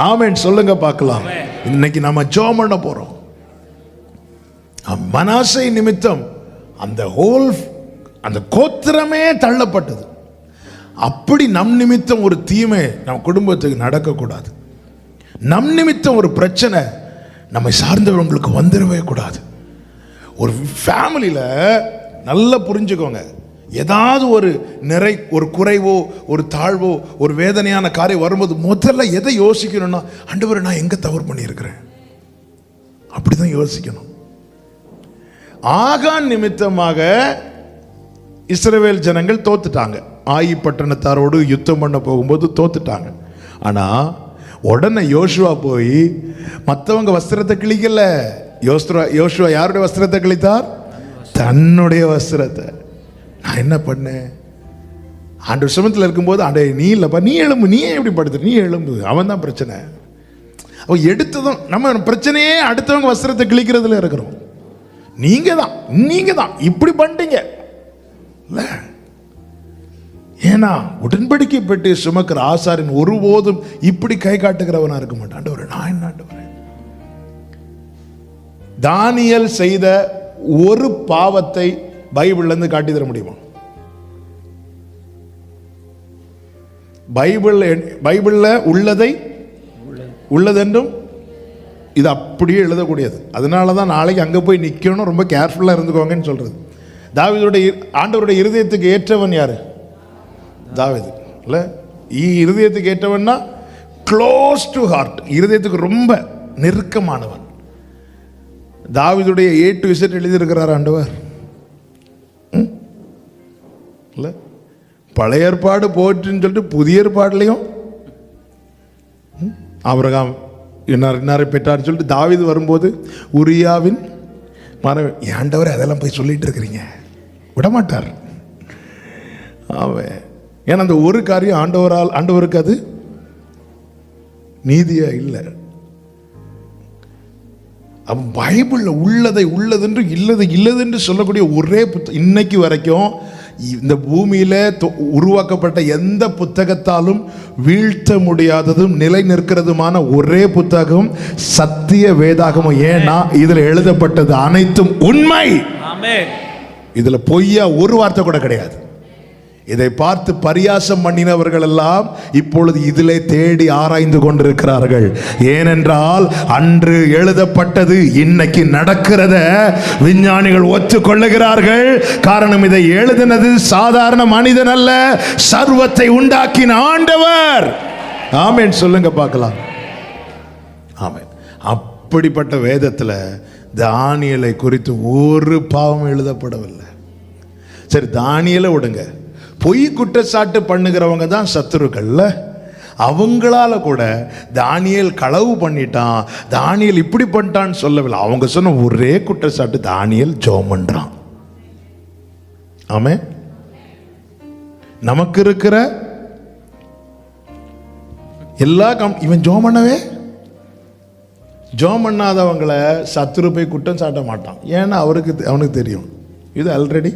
ஆமென். சொல்லுங்க பார்க்கலாம். இன்னைக்கு நம்ம ஜெபம் பண்ண போறோம். மனாசே நிமித்தம் அந்த கோத்திரமே தள்ளப்பட்டது. அப்படி நம் நிமித்தம் ஒரு தீமை நம் குடும்பத்துக்கு நடக்கக்கூடாது. நம் நிமித்தம் ஒரு பிரச்சனை நம்மை சார்ந்தவங்களுக்கு வந்துடவே கூடாது. ஒரு ஃபேமிலியில நல்லா புரிஞ்சுக்கோங்க, ஏதாவது ஒரு குறைவோ ஒரு தாழ்வோ ஒரு வேதனையான காரியம் வரும்போது முதல்ல எதை யோசிக்கணும்னா, ஆண்டவரே நான் எங்க தவறு பண்ணியிருக்கிறேன், அப்படிதான் யோசிக்கணும். ஆகான் நிமித்தமாக இஸ்ரவேல் ஜனங்கள் தோத்துட்டாங்க. ஆயி பட்டணத்தாரோடு யுத்தம் பண்ண போகும்போது தோத்துட்டாங்க. ஆனா உடனே யோசுவா போய் மற்றவங்க வஸ்திரத்தை கிழிக்கல. யோசுவா யாருடைய வஸ்திரத்தை கிழித்தார்? தன்னுடைய வஸ்திரத்தை. நான் என்ன பண்ணேன்? ஆண்டவர் சுமத்தில் இருக்கும்போது, ஆண்டே நீ இல்லப்பா, நீ எழும்பு, நீ எப்படி படுத்து, நீ எழும்பு, அவன் தான் பிரச்சனை. அவ எடுத்ததும் நம்ம பிரச்சனையே அடுத்தவங்க வஸ்திரத்தை கிழிக்கிறதுல இருக்கிறோம். நீங்க தான் இப்படி பண்ணிட்டீங்க. ஏன்னா உடன்படிக்கை பெட்டி சுமக்கிற ஆசாரின் ஒருபோதும் இப்படி கை காட்டுகிறவனா இருக்க மாட்டான். ஆண்டவரே நான் என்ன ஆண்டவரே. தானியேல் செய்த ஒரு பாவத்தை பைபிள்ல இருந்து காட்டி தர முடியுமா? பைபிள்ல உள்ளதை உள்ளதென்றும் இது அப்படியே எழுதக்கூடியது. அதனால தான் நாளைக்கு அங்கே போய் நிற்கணும், ரொம்ப கேர்ஃபுல்லாக இருந்துக்கோங்கன்னு சொல்கிறது. ஆண்டவருடைய இருதயத்துக்கு ஏற்றவன் யாரு? தாவீது இல்லை? இருதயத்துக்கு ஏற்றவன்னா க்ளோஸ் டு ஹார்ட், இருதயத்துக்கு ரொம்ப நெருக்கமானவன். தாவீதுடைய A to Z எழுதியிருக்கிறார் ஆண்டவர் இல்லை? பழைய ஏற்பாடு போட்டுன்னு சொல்லிட்டு புதிய ஏற்பாடுலையும் ஆபிரகாம் இன்னாரை பெற்றார்னு சொல்லிட்டு தாவீது வரும்போது உரியாவின் மனைவி, ஆண்டவரே அதெல்லாம் போய் சொல்லிட்டு இருக்கிறீங்க, விடமாட்டார் அவன். ஏன்னா அந்த ஒரு காரியம் ஆண்டவருக்கு அது நீதியா இல்லை. அவன் பைபிள்ல உள்ளதை உள்ளதென்று இல்லதென்று சொல்லக்கூடிய ஒரே இன்னைக்கு வரைக்கும் இந்த பூமியில உருவாக்கப்பட்ட எந்த புத்தகத்தாலும் வீழ்த்த முடியாததும் நிலை நிற்கிறதுமான ஒரே புத்தகம் சத்திய வேதாகமம். ஏன்னா இதுல எழுதப்பட்டது அனைத்தும் உண்மை. இதுல பொய்யா ஒரு வார்த்தை கூட கிடையாது. இதை பார்த்து பரியாசம் பண்ணினவர்கள் எல்லாம் இப்பொழுது இதிலே தேடி ஆராய்ந்து கொண்டிருக்கிறார்கள். ஏனென்றால் அன்று எழுதப்பட்டது இன்னைக்கு நடக்கிறத விஞ்ஞானிகள் ஒத்துக்கொள்ளுகிறார்கள். காரணம், இதை எழுதினது சாதாரண மனிதன் அல்ல, சர்வத்தை உண்டாக்கின ஆண்டவர். ஆமென். சொல்லுங்க பார்க்கலாம். ஆமென். அப்படிப்பட்ட வேதத்தில் தானியேலை குறித்து ஒரு பாவம் எழுதப்படவில்லை. சரி, தானியேலை விடுங்க, பொய் குற்றச்சாட்டு பண்ணுகிறவங்க தான் சத்துருக்கள்ல. அவங்களால கூட தானியேல் களவு பண்ணிட்டான், தானியேல் இப்படி பண்ணிட்டான்னு சொல்லவில்லை. அவங்க சொன்ன ஒரே குற்றச்சாட்டு, தானியேல் ஜெபம் பண்றான். ஆமென். நமக்கு இருக்கிற எல்லா இவன் ஜெபம் பண்ணவே, ஜெபம் பண்ணாதவங்களை சத்துரு போய் குற்றம் சாட்ட மாட்டான். ஏன்னா அவனுக்கு தெரியும் இது ஆல்ரெடி.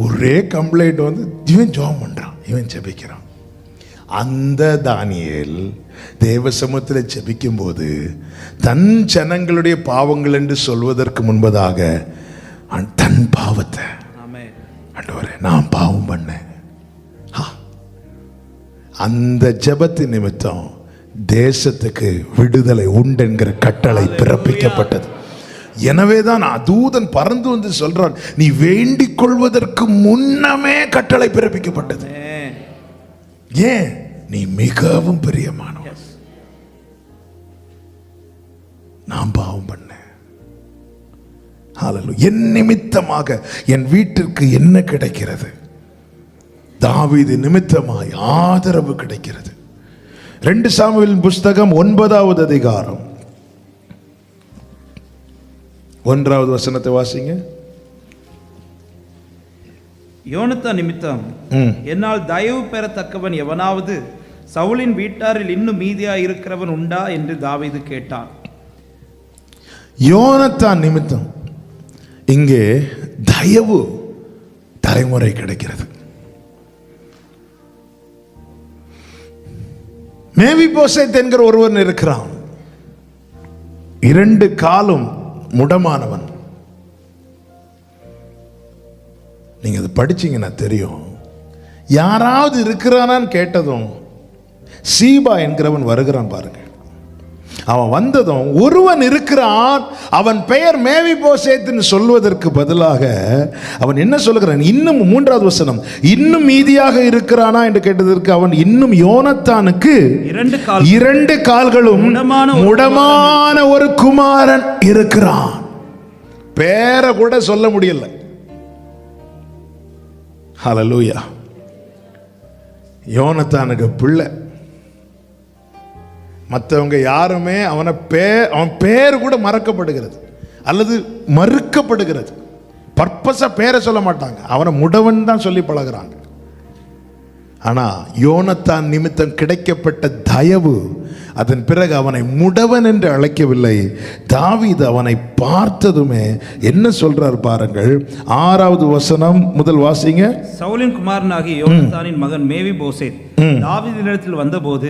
ஒரே கம்ப்ளைண்ட் வந்து இவன் ஜெபம் பண்றான், இவன் ஜெபிக்கிறான். அந்த தானியேல் தேவ சமூகத்தில் ஜெபிக்கும் போது தன் ஜனங்களுடைய பாவங்கள் என்று சொல்வதற்கு முன்பதாக தன் பாவத்தை ஆண்டவரே நான் பாவம் பண்ணேன். அந்த ஜெபத்தின் நிமித்தம் தேசத்துக்கு விடுதலை உண்டு என்கிற கட்டளை பிறப்பிக்கப்பட்டது. எனவேதான் தூதன் பறந்து வந்து சொல்றான், நீ வேண்டிக் கொள்வதற்கு முன்னமே கட்டளை பிறப்பிக்கப்பட்டது. ஏன்? நீ மிகவும் பிரியமானவன். நான் பாவம் பண்ணேன், என் நிமித்தமாக என் வீட்டிற்கு என்ன கிடைக்கிறது? தாவீது நிமித்தமாய் ஆதரவு கிடைக்கிறது. 2 சாமுவேலின் புஸ்தகம் 9வது அதிகாரம் 1வது வசனத்தை வாசிங்க. யோனத்தான் நிமித்தம் என்னால் தயவு பெறத்தக்கவன் எவனாவது சவுலின் வீட்டாரில் இன்னும் மீதியாய் இருக்கிறவன் உண்டா என்று தாவீது கேட்டான். யோனத்தான் நிமித்தம் இங்கே தயவு தலைமுறை கிடைக்கிறது. மேவிபோசேத் என்கிற ஒருவன் இருக்கிறான். 2 காலும் முடமானவன். நீங்க அதை படிச்சீங்கன்னா தெரியும். யாராவது இருக்கிறானான்னு கேட்டதும் சீபா என்கிறவன் வருகிறான் பாருங்க. அவன் வந்ததும் ஒருவன் இருக்கிறான், அவன் பெயர் மேவிபோசேத்னு சொல்வதற்கு பதிலாக அவன் என்ன சொல்லுகிறான்? இன்னும் 3வது வசனம், இன்னும் மீதியாக இருக்கிறானா என்று கேட்டதற்கு அவன் இன்னும் யோனத்தானுக்கு 2 கால்களும் முடமான ஒரு குமாரன் இருக்கிறான். பேரை கூட சொல்ல முடியல. ஹல்லேலூயா. யோனத்தானுக்கு பிள்ளை. மற்றவங்க யாருமே அவன் பேர் கூட மறக்கப்படுகிறது அல்லது மறுக்கப்படுகிறது. பர்பஸா பேரை சொல்ல மாட்டாங்க, அவனை முடவன் தான் சொல்லி பழகிறாங்க. ஆனா யோனத்தான் நிமித்தம் கிடைக்கப்பட்ட தயவு அதன் பிறகு அவனை முடவன் என்று அழைக்கவில்லை. தாவீது அவனை பார்த்ததுமே என்ன சொல்றார் பாருங்கள். 6வது வசனம் முதல் வாசிங்க. சவுலின் குமாரனாகிய யோனத்தானின் மகன் மேவிபோசேத் தாவீதினிடத்தில் வந்தபோது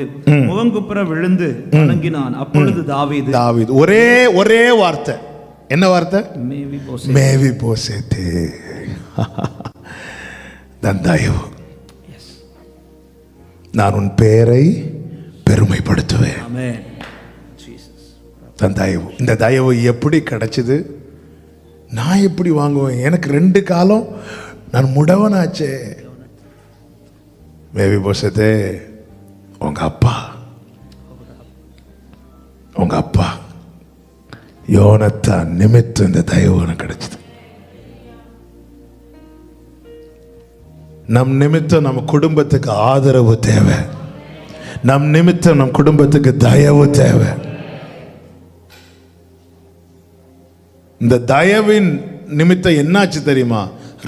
முகங்குப்புற விழுந்து வணங்கினான். அப்பொழுது தாவீது ஒரே வார்த்தை. என்ன வார்த்தை? மேவிபோசேத். தயவு, நான் உன் பெயரை பெருமைப்படுத்துவேன். தயவு. இந்த தயவு எப்படி கிடைச்சது? நான் எப்படி வாங்குவேன்? எனக்கு 2 காலம், நான் முடவனாச்சே. மேவிபோசேத்தே, உங்க அப்பா யோனத்தான் நிமித்தம் இந்த தயவு எனக்கு கிடைச்சது. நம் நிமித்தம் நம்ம குடும்பத்துக்கு ஆதரவு தேவை. நம் நிமித்தம் நம் குடும்பத்துக்கு தயவு தேவை. இந்த தயவின் நிமித்தம் என்னாச்சு தெரியுமா?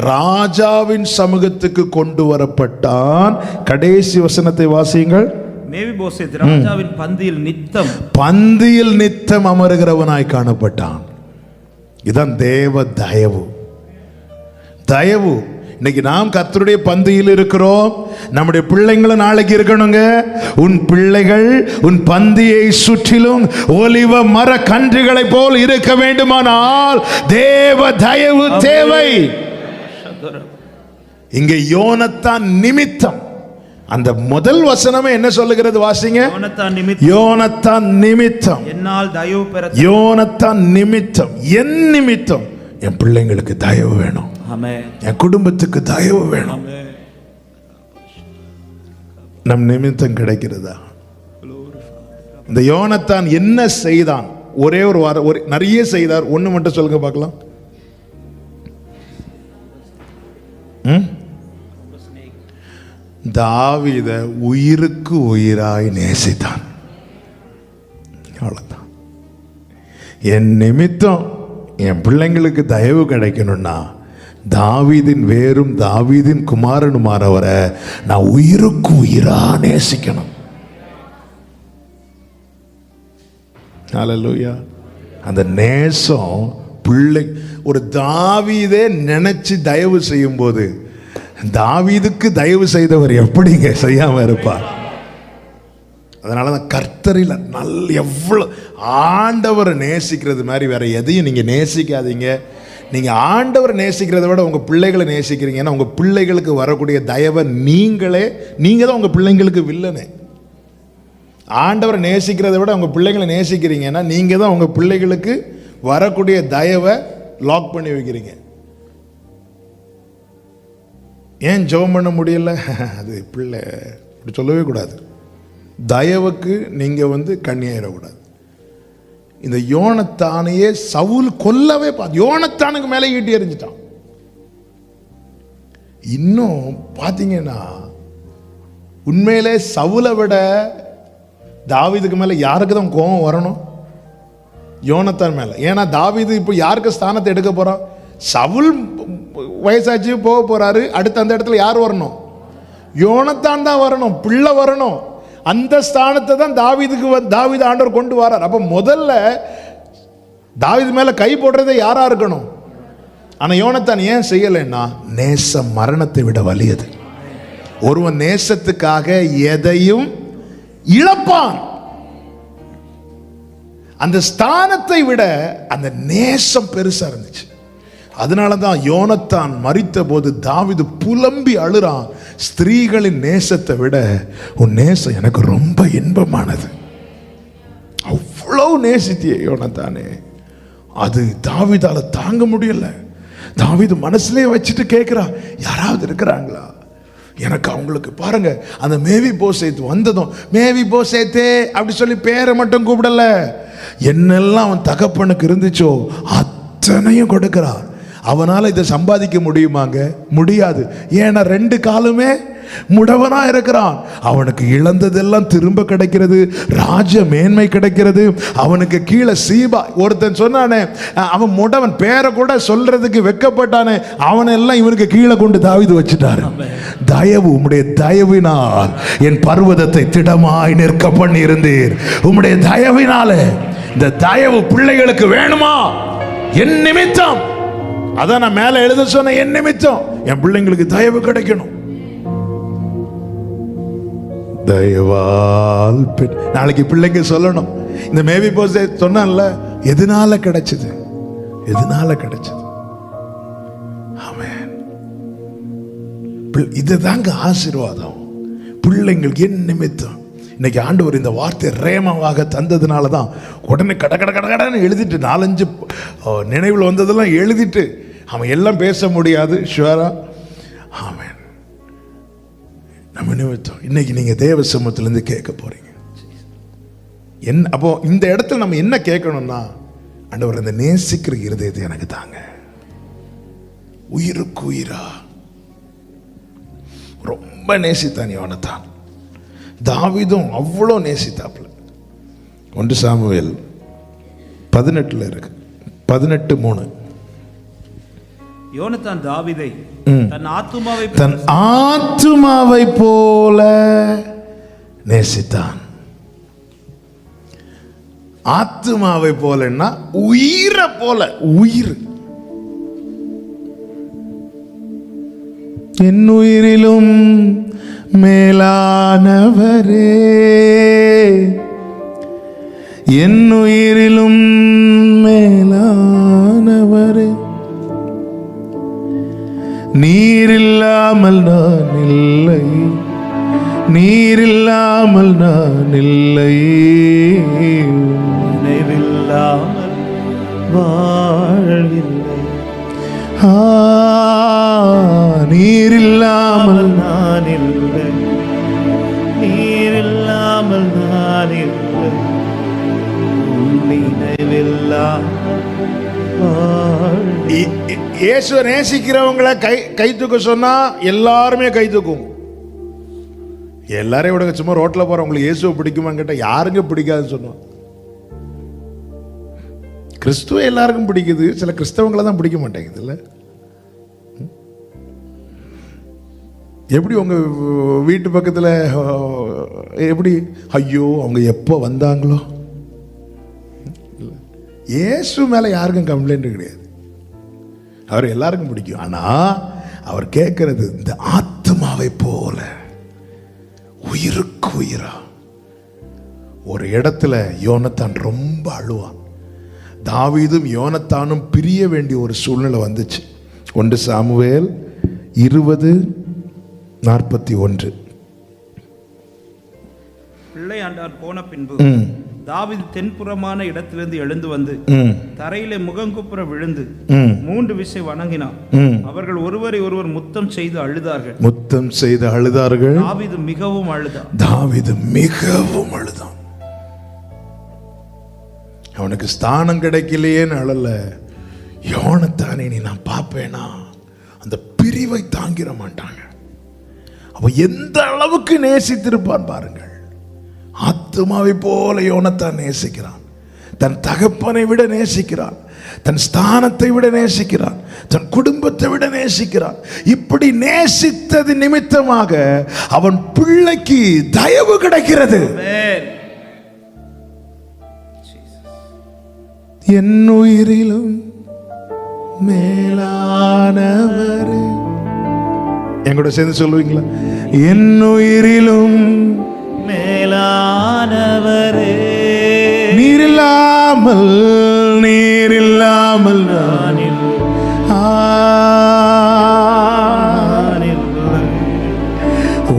ராஜாவின் சமூகத்துக்கு கொண்டு வரப்பட்டான். கடைசி வசனத்தை வாசியுங்கள். மேவிபோசேத் ராஜாவின் பந்தியில் நித்தம் அமருகிறவனாய் காணப்பட்டான். இதுதான் தேவ தயவு. தயவு. இன்னைக்கு நாம் கர்த்தருடைய பந்தியில் இருக்கிறோம். நம்முடைய பிள்ளைங்களும் நாளைக்கு இருக்கணுங்க. உன் பிள்ளைகள் உன் பந்தியை சுற்றிலும் ஒலிவ மர கன்றுகளை போல் இருக்க வேண்டுமானால் தேவ தயவு தேவை. இங்கே யோனத்தான் நிமித்தம் அந்த முதல் வசனமே என்ன சொல்லுகிறது? வாசிங்க. யோனத்தான் நிமித்தம் என்னால் தயவு பெற. யோனத்தான் நிமித்தம், என் நிமித்தம் என் பிள்ளைங்களுக்கு தயவு வேணும், என் குடும்பத்துக்கு தயவு வேணும். நம் நிமித்தம் கிடைக்கிறதா? இந்த யோனத்தான் என்ன செய்தான்? ஒரே ஒரு வாரம் நிறைய செய்தார். ஒண்ணு மட்டும் சொல்லுங்க பார்க்கலாம். தாவீதை உயிருக்கு உயிராய் நேசித்தான். அவ்வளவுதான். என் நிமித்தம் என் பிள்ளைங்களுக்கு தயவு கிடைக்கணும்னா தாவீதின் வேரும் தாவீதின் குமாரனுமானவரை நான் உயிருக்கு உயிரா நேசிக்கணும். ஹல்லேலூயா. அந்த நேசம் பிள்ளை ஒரு தாவீதே நினைச்சு தயவு செய்யும் போது தாவீதுக்கு தயவு செய்தவர் எப்படிங்க செய்யாம இருப்பார்? அதனாலதான் கர்த்தரில் எவ்வளவு ஆண்டவரை நேசிக்கிறது மாதிரி வேற எதையும் நீங்க நேசிக்காதீங்க. நீங்கள் ஆண்டவரை நேசிக்கிறத விட உங்கள் பிள்ளைகளை நேசிக்கிறீங்கன்னா உங்கள் பிள்ளைகளுக்கு வரக்கூடிய தயவை நீங்கள் தான் உங்கள் பிள்ளைங்களுக்கு வில்லனே. ஆண்டவரை நேசிக்கிறத விட உங்கள் பிள்ளைகளை நேசிக்கிறீங்கன்னா நீங்கள் தான் உங்கள் பிள்ளைகளுக்கு வரக்கூடிய தயவை லாக் பண்ணி வைக்கிறீங்க. ஏன் ஜெபம் பண்ண முடியல? அது பிள்ளை அப்படி சொல்லவே கூடாது. தயவுக்கு நீங்கள் கண்ணியாயிடக்கூடாது. இந்த யோனத்தானையே சவுல் கொல்லவே யோனத்தானுக்கு மேலே ஈட்டி எறிஞ்சிட்டான். இன்னும் பார்த்தீங்கன்னா உண்மையிலே சவுலை விட தாவீதுக்கு மேலே யாருக்கு தான் கோபம் வரணும்? யோனத்தான் மேலே. ஏன்னா தாவீது இப்போ யாருக்கு ஸ்தானத்தை எடுக்க போறான்? சவுல் வயசாச்சு போக போறாரு. அடுத்து அந்த இடத்துல யார் வரணும்? யோனத்தான் தான் வரணும், பிள்ளை வரணும். அந்த ஸ்தானத்தை தான் தாவீது ஆண்டவர் கொண்டு வரார். அப்ப முதல்ல தாவீது மேல கை போடுறதே யாரா இருக்கணும்? ஆனா யோனத்தான் ஏன் செய்யலைன்னா, நேசம் மரணத்தை விட வலியது. ஒருவன் நேசத்துக்காக எதையும் இழப்பான். அந்த ஸ்தானத்தை விட அந்த நேசம் பெருசா இருந்துச்சு. அதனாலதான் யோனத்தான் மரித்த போது தாவீது புலம்பி அழுறான், ஸ்திரீகளின் நேசத்தை விட உன் நேசம் எனக்கு ரொம்ப இன்பமானது. அவ்வளவு நேசித்திய யோனத்தானே, அது தாவீதால தாங்க முடியல. தாவீது மனசுலயே வச்சுட்டு கேட்கிறா, யாராவது இருக்கிறாங்களா எனக்கு? அவங்களுக்கு பாருங்க, அந்த மேவி போசேத்து வந்ததும் மேவி போசேத்தே அப்படி சொல்லி பேரை மட்டும் கூப்பிடல, என்னெல்லாம் அவன் தகப்பனுக்கு இருந்துச்சோ அத்தனையும் கொடுக்கிறான். அவனால இதை சம்பாதிக்க முடியுமாங்க? முடியாது. ஏன்னா 2 காலுமே முடவனா இருக்கிறான். அவனுக்கு இழந்ததெல்லாம் திரும்ப கிடைக்கிறது, ராஜ மேன்மை கிடைக்கிறது. அவனுக்கு கீழே சீபா ஒருத்தன் சொன்னானே, அவன் முடவன், பேரை கூட சொல்றதுக்கு வெக்கப்பட்டானே, அவனெல்லாம் இவனுக்கு கீழே கொண்டு தாவீது வச்சுட்டாரு. தயவு, உம்முடைய தயவினால் என் பர்வதத்தை திடமாய் நிற்க பண்ணி இருந்தீர். உம்முடைய தயவினால, இந்த தயவு பிள்ளைகளுக்கு வேணுமா? என் நிமித்தம், அதான் நான் மேல எழுத சொன்ன, என் நிமித்தம் என் பிள்ளைங்களுக்கு தயவு கிடைக்கணும். தயவால் நாளைக்கு பிள்ளைங்க சொல்லணும், இந்த மேவி போசே சொன்னான்ல, எதனால கிடைச்சது, எதனால கிடைச்சது. ஆமென். இதுதாங்க ஆசீர்வாதம். பிள்ளைங்களுக்கு என் நிமித்தம். இன்னைக்கு ஆண்டவர் இந்த வார்த்தை ரேமாவாக தந்ததுனால தான் உடனே கடன்னு எழுதிட்டு 4-5 நினைவில் வந்ததெல்லாம் எழுதிட்டு, அவன் எல்லாம் பேச முடியாது ஷுவரா. ஆமென். நம்ம நிமித்தம் இன்னைக்கு நீங்க தேவ சமூகத்திலிருந்து கேட்க போறீங்க. அப்போ இந்த இடத்துல நம்ம என்ன கேட்கணும்னா, ஆண்டவர் இந்த நேசிக்கிற இருதயத்தை எனக்கு தாங்க, உயிருக்கு உயிரா. ரொம்ப நேசித்தான் யோனத்தான். தாவீதும் அவ்வளோ நேசித்தாப்புல. 1 சாமுவேல் 18 இருக்கு, 18:3. யோனத்தான் தாவீதை தன் ஆத்துமாவை போல நேசித்தான். ஆத்துமாவை போலன்னா உயிரை போல. உயிர், என் உயிரிலும் மேலானவரே, என் உயிரிலும் மேலானவரே, நீரில்லாமல் நான் இல்லை, நீரில்லாமல் நான் இல்லை, நினைவில்லாமல் வாழ்வில்லை, நீரில்லாமல் நான் இல்லை, நீரில்லாமல் நான் இல்லை, நினைவில்லாமல் இயேசு நேசிக்கிறவங்களை கை தூக்க சொன்னா எல்லாருமே கை தூக்கும். எல்லாரையும் விட சும்மா ரோட்ல போறவங்களுக்கு இயேசுவை பிடிக்குமான்னு கேட்டா யாருங்க பிடிக்காதுன்னு சொன்னோம். கிறிஸ்துவ எல்லாருக்கும் பிடிக்குது, சில கிறிஸ்தவங்களை தான் பிடிக்க மாட்டேங்குது. இல்ல எப்படி உங்க வீட்டு பக்கத்துல எப்படி, ஐயோ அவங்க எப்போ வந்தாங்களோ. இயேசு மேல யாருக்கும் கம்ப்ளைண்ட் கிடையாது, அவர் எல்லாருக்கும் பிடிக்கும். ஆனா அவர் கேட்கிறது இந்த ஆத்மாவை போல உயிருக்கு உயிரா. ஒரு இடத்துல யோனத்தான் ரொம்ப அழுவான். தாவீதும் யோனத்தானும் பிரிய வேண்டிய ஒரு சூழ்நிலை வந்துச்சு. 1 சாமுவேல் 20:41. பிள்ளையாண்டான் போன பின்பு தாவீது தென்புறமான இடத்திலிருந்து எழுந்து வந்து தரையிலே முகங்குப்புற விழுந்து 3 விசை வணங்கினான். அவர்கள் ஒருவரை ஒருவர் முத்தம் செய்து அழுதார்கள். தாவீது மிகவும் அழுதான். அவனுக்கு ஸ்தானம் கிடைக்கலையேன்னு அழல. யோனத்தானே நீ நான் பார்ப்பேனா, அந்த பிரிவை தாங்கிட மாட்டாங்க. அவ எந்த அளவுக்கு நேசித்திருப்பான் பாருங்கள். ஆத்துமாவை போல யோனத்தான் நேசிக்கிறான். தன் தகப்பனை விட நேசிக்கிறான். தன் ஸ்தானத்தை விட நேசிக்கிறான். தன் குடும்பத்தை விட நேசிக்கிறான். இப்படி நேசித்தது நிமித்தமாக அவன் பிள்ளைக்கு தயவு கிடைக்கிறது. என் உயிரிலும் மேலானவர். என் கூட சேர்ந்து சொல்லுவீங்களா? என் உயிரிலும் மேலானவரே, நீரில்லாமல் நான்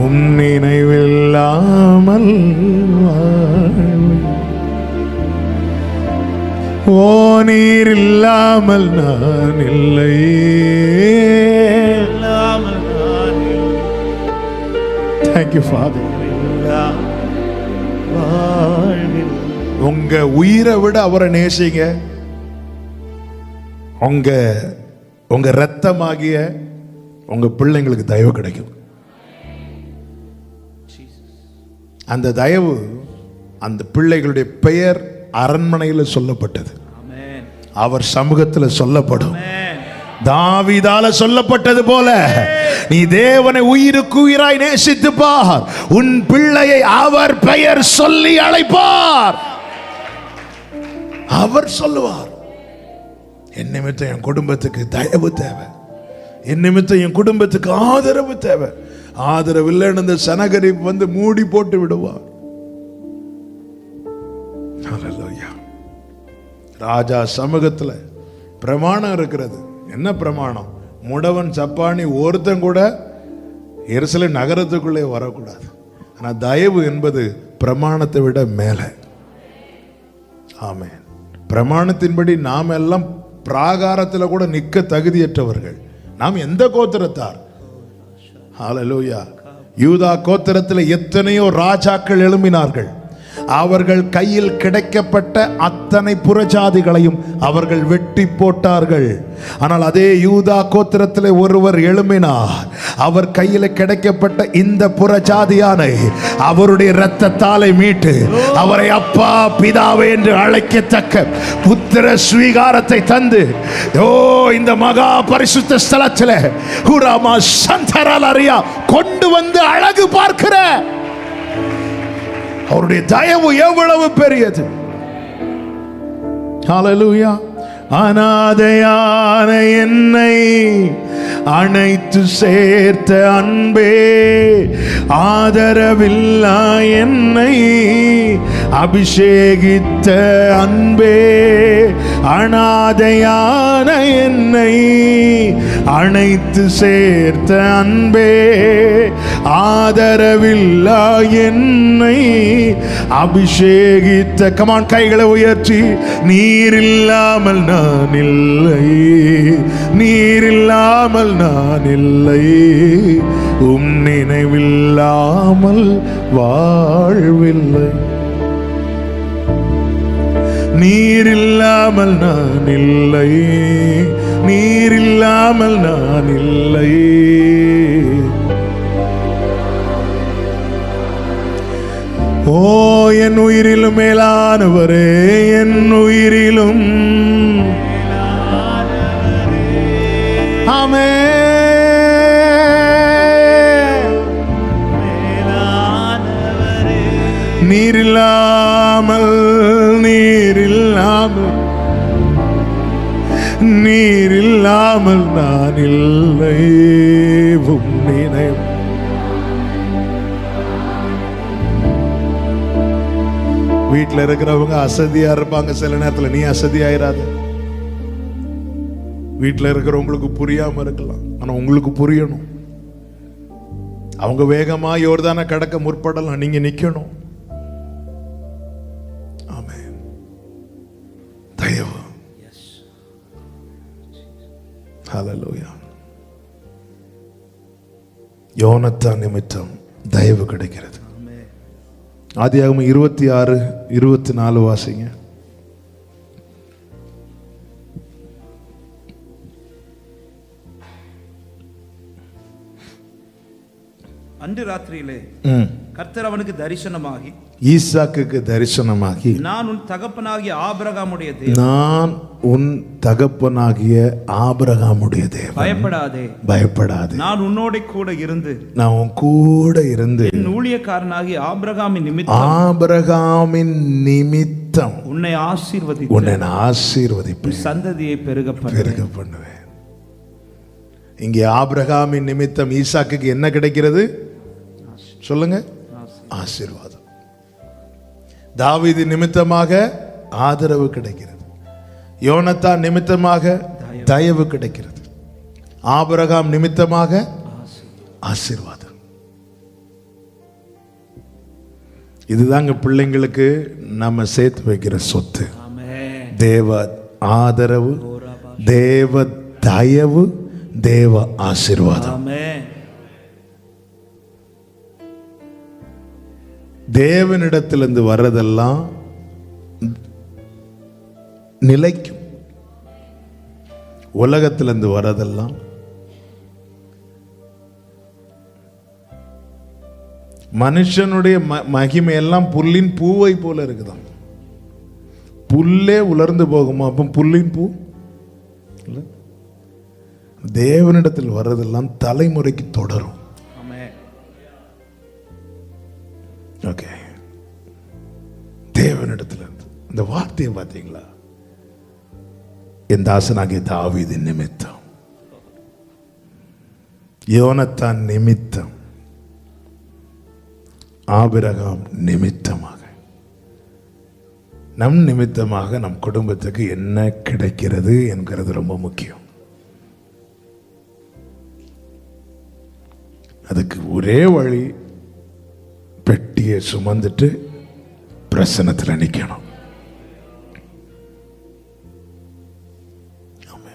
உன் நினைவில்லாமல் ஓ நீரில்லாமல் நான் இல்லை. Thank you, Father. உங்க உயிரை விட அவரை நேசிங்க. உங்க ரத்தமாகிய உங்க பிள்ளைங்களுக்கு தயவு கிடைக்கும். அந்த தயவு, அந்த பிள்ளைகளுடைய பெயர் அரண்மனையில் சொல்லப்பட்டது. அவர் சமூகத்தில் சொல்லப்படும். தாவீதால சொல்லப்பட்டது போல நீ தேவனை உயிருக்கு உயிராய் நேசித்து பார். உன் பிள்ளையை அவர் பெயர் சொல்லி அழைப்பார். அவர் சொல்லுவார், என் நிமித்தம் என் குடும்பத்துக்கு தயவு தேவை, என் நிமித்தம் என் குடும்பத்துக்கு ஆதரவு தேவை. ஆதரவு இல்லைன்னு அந்த சனகரிப்பு வந்து மூடி போட்டு விடுவார். ராஜா சமூகத்தில் பிரமாணம் இருக்கிறது. என்ன பிரமாணம்? முடவன் சப்பானி ஒருத்தன் கூட எருசலேம் நகரத்துக்குள்ளே வரக்கூடாது. ஆனால் தயவு என்பது பிரமாணத்தை விட மேலே. ஆமென். பிரமாணத்தின்படி நாம் எல்லாம் பிராகாரத்தில் கூட நிற்க தகுதியற்றவர்கள். நாம் எந்த கோத்திரத்தார்? ஹல்லேலூயா. யூதா கோத்திரத்தில் எத்தனையோ ராஜாக்கள் எழும்பினார்கள். அவர்கள் கையில் கிடைக்கப்பட்ட அத்தனை புறஜாதிகளையும் அவர்கள் வெட்டி போட்டார்கள். ஆனால் அதே யூதா கோத்திரத்தில் ஒருவர் எழும்பினார். அவர் கையில் கிடைக்கப்பட்ட இந்த புறஜாதியானை அவருடைய இரத்தத்தாலை மீட்டு அவரை அப்பா பிதாவே என்று அழைக்கத்தக்க புத்திர ஸ்வீகாரத்தை தந்து இந்த மகா பரிசுத்த ஸ்தலத்தில் ஹுராமா சந்தரால் அறியா கொண்டு வந்து அழகு பார்க்கிற அவருடைய தயவு எவ்வளவு பெரியது. ஹல்லேலூயா. அநாதையான என்னை அணைத்து சேர்த்த அன்பே, ஆதரவில்லா என்னை அபிஷேகித்த அன்பே, அநாதையான என்னை அணைத்து சேர்த்த அன்பே, ஆதரவில்லா என்னை அபிஷேகித்த. கமான், கைகளை உயர்த்தி. நீரில்லாமல் நான் இல்லை, நீரில்லாமல் நான் இல்லை, உம் நினைவில்லாமல் வாழ்வில்லை. நீரில்லாமல் நான் இல்லை, நீரில்லாமல் நான் இல்லை. ஓ என் உயிரிலும் மேலானவரே, என் உயிரிலும் நீரில்லாமல் நீரில்லாமல் நீரில்லாமல் நான் இல்லை. வீட்டில் இருக்கிறவங்க அசதியா இருப்பாங்க, சில நேரத்தில் நீ அசதியாயிராத. வீட்டில் இருக்கிறவங்களுக்கு புரியாம இருக்கலாம், ஆனா உங்களுக்கு புரியணும். அவங்க வேகமா யோர்தானை கடக்க முற்படலாம், நீங்க நிக்கணும். ஆமென். தயவு. ஹல்லேலூயா. யோனத்தான் நிமித்தம் தயவு கிடைக்கிறது. ஆதியாகமம் 26:24 வாசிங்க. அன்று ராத்திரியிலே கர்த்தர் அவனுக்கு தரிசனமாகி, ஈசாக்குக்கு தரிசனமாகி, நான் உன் தகப்பனாகிய ஆபிரகாமுடைய தேவன், நான் உன் தகப்பனாகிய ஆபிரகாமுடைய தேவன், பயப்படாதே பயப்படாதே, நான் உன்னோட கூட இருந்து நான் உன் கூட இருந்து என் ஊழியக்காரனாகிய ஆபிரகாமின் நிமித்தம் உன்னை ஆசீர்வதித்து உன்னை நான் ஆசீர்வதிப்பேன், சந்ததியை பெருக பண்ணுவேன். இங்கே ஆபிரகாமின் நிமித்தம் ஈசாக்குக்கு என்ன கிடைக்கிறது சொல்லுங்க? ஆசீர்வாதம். தாவீது நிமித்தமாக ஆதரவு கிடைக்கிறது. யோனத்தான் நிமித்தமாக தயவு கிடைக்கிறது. ஆபிரகாம் நிமித்தமாக ஆசீர்வாதம். இதுதாங்க பிள்ளைங்களுக்கு நம்ம சேர்த்து வைக்கிற சொத்து. தேவ ஆதரவு, தேவ தயவு, தேவ ஆசீர்வாதம். தேவனிடத்திலிருந்து வர்றதெல்லாம் நிலைக்கும். உலகத்திலிருந்து வர்றதெல்லாம் மனுஷனுடைய மகிமையெல்லாம் புல்லின் பூவை போல இருக்குதான். புல்லே உலர்ந்து போகுமா? அப்ப புல்லின் பூ இல்ல. தேவனிடத்தில் வர்றதெல்லாம் தலைமுறைக்கு தொடரும். ஓகே, தேவனிடத்தில் இந்த வார்த்தையை பார்த்தீங்களா? என் தாசனாகிய தாவீது நிமித்தம், யோனத்தான் நிமித்தம், ஆபிரகாம் நிமித்தமாக, நம் நிமித்தமாக நம் குடும்பத்துக்கு என்ன கிடைக்கிறது என்கிறது ரொம்ப முக்கியம். அதுக்கு ஒரே வழி, பெட்டியை சுமந்துட்டு பிரசன்னத்தில் நிற்கணும்.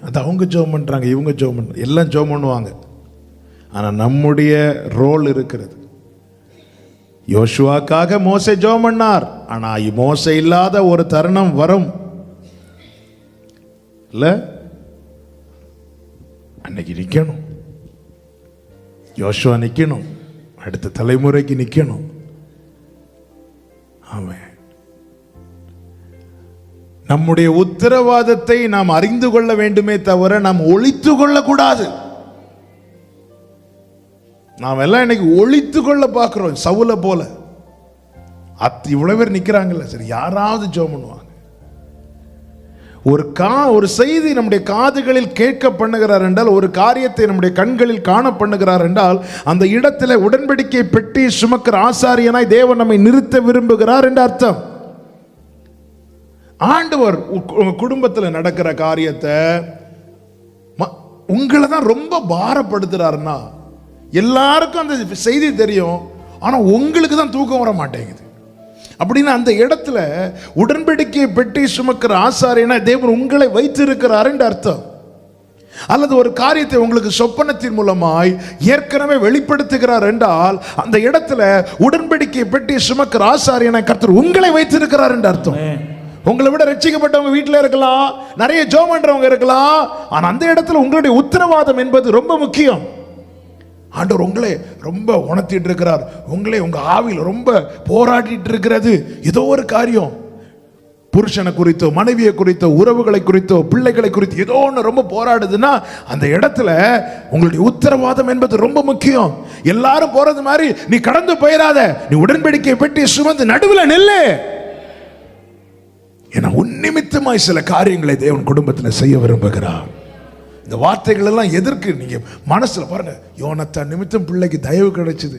அது அவங்க ஜெபம் பண்றாங்க, இவங்க ஜெபம் பண்றாங்க, எல்லாம் ஜெபம் பண்ணுவாங்க. ஆனா நம்முடைய ரோல் இருக்கிறது. யோசுவாக்காக மோசே ஜெபம் பண்ணார். ஆனா மோசே இல்லாத ஒரு தருணம் வரும் இல்ல, அன்னைக்கு நிக்கணும். யோசுவா நிக்கணும், அடுத்த தலைமுறைக்கு நிக்கணும். ஆமென். நம்முடைய உத்தரவாதத்தை நாம் அறிந்து கொள்ள வேண்டுமே தவிர நாம் ஒளித்து கொள்ள கூடாது. நாம் எல்லாம் இன்னைக்கு ஒளித்து கொள்ள பார்க்கிறோம், சவுல போல. இவ்வளவு பேர் நிக்கிறாங்கல்ல, சரி யாராவது ஜெபம் பண்ணுவாங்க. ஒரு செய்தி நம்முடைய காதுகளில் கேட்க பண்ணுகிறார் என்றால், ஒரு காரியத்தை நம்முடைய கண்களில் காண பண்ணுகிறார் என்றால், அந்த இடத்துல உடன்படிக்கை பெட்டி சுமக்கிற ஆசாரியனாய் தேவன் நம்மை நிறுத்த விரும்புகிறார் என்று அர்த்தம். ஆண்டவர் உங்க குடும்பத்தில் நடக்கிற காரியத்தை உங்களை தான் ரொம்ப பாரப்படுத்துறாருன்னா, எல்லாருக்கும் அந்த செய்தி தெரியும், ஆனா உங்களுக்கு தான் தூக்கம் வர மாட்டேங்குது அப்படின்னா, அந்த இடத்துல உடன்படிக்கை பெட்டி சுமக்கிற ஆசாரியனா தேவன் உங்களை வைத்திருக்கிறார் என்று அர்த்தம். அல்லது ஒரு காரியத்தை உங்களுக்கு சொப்பனத்தின் மூலமாய் ஏற்கனவே வெளிப்படுத்துகிறார் என்றால், அந்த இடத்துல உடன்படிக்கை பெட்டி சுமக்கிற ஆசாரியனா கர்த்தர் உங்களை வைத்திருக்கிறார் என்று அர்த்தம். உங்களை விட ரட்சிக்கப்பட்டவங்க வீட்டில் இருக்கலாம், நிறைய ஜெபம் பண்றவங்க இருக்கலாம், ஆனா அந்த இடத்துல உங்களுடைய உத்தரவாதம் என்பது ரொம்ப முக்கியம். ஆண்டவர் உங்களை ரொம்ப உணர்த்திட்டு இருக்கிறார், உங்களை உங்க ஆவியில் ரொம்ப போராடிட்டு இருக்கிறது ஏதோ ஒரு காரியம். புருஷனை குறித்தோ, மனைவியை குறித்தோ, உறவுகளை குறித்தோ, பிள்ளைகளை குறித்து ஏதோ ஒன்று ரொம்ப போராடுதுன்னா, அந்த இடத்துல உங்களுடைய உத்தரவாதம் என்பது ரொம்ப முக்கியம். எல்லாரும் போறது மாதிரி நீ கடந்து போயிடாத, நீ உடன்படிக்கை பெட்டி சுமந்து நடுவில் நெல்லு. ஏன்னா உன்னிமித்தமாய் சில காரியங்களை தேவன் குடும்பத்தில் செய்ய விரும்புகிறார். இந்த வார்த்தைகள் எல்லாம் எதற்கு? நீங்க மனசுல பாருங்க, யோனத்தான் நிமித்தம் பிள்ளைக்கு தயவு கிடைச்சது,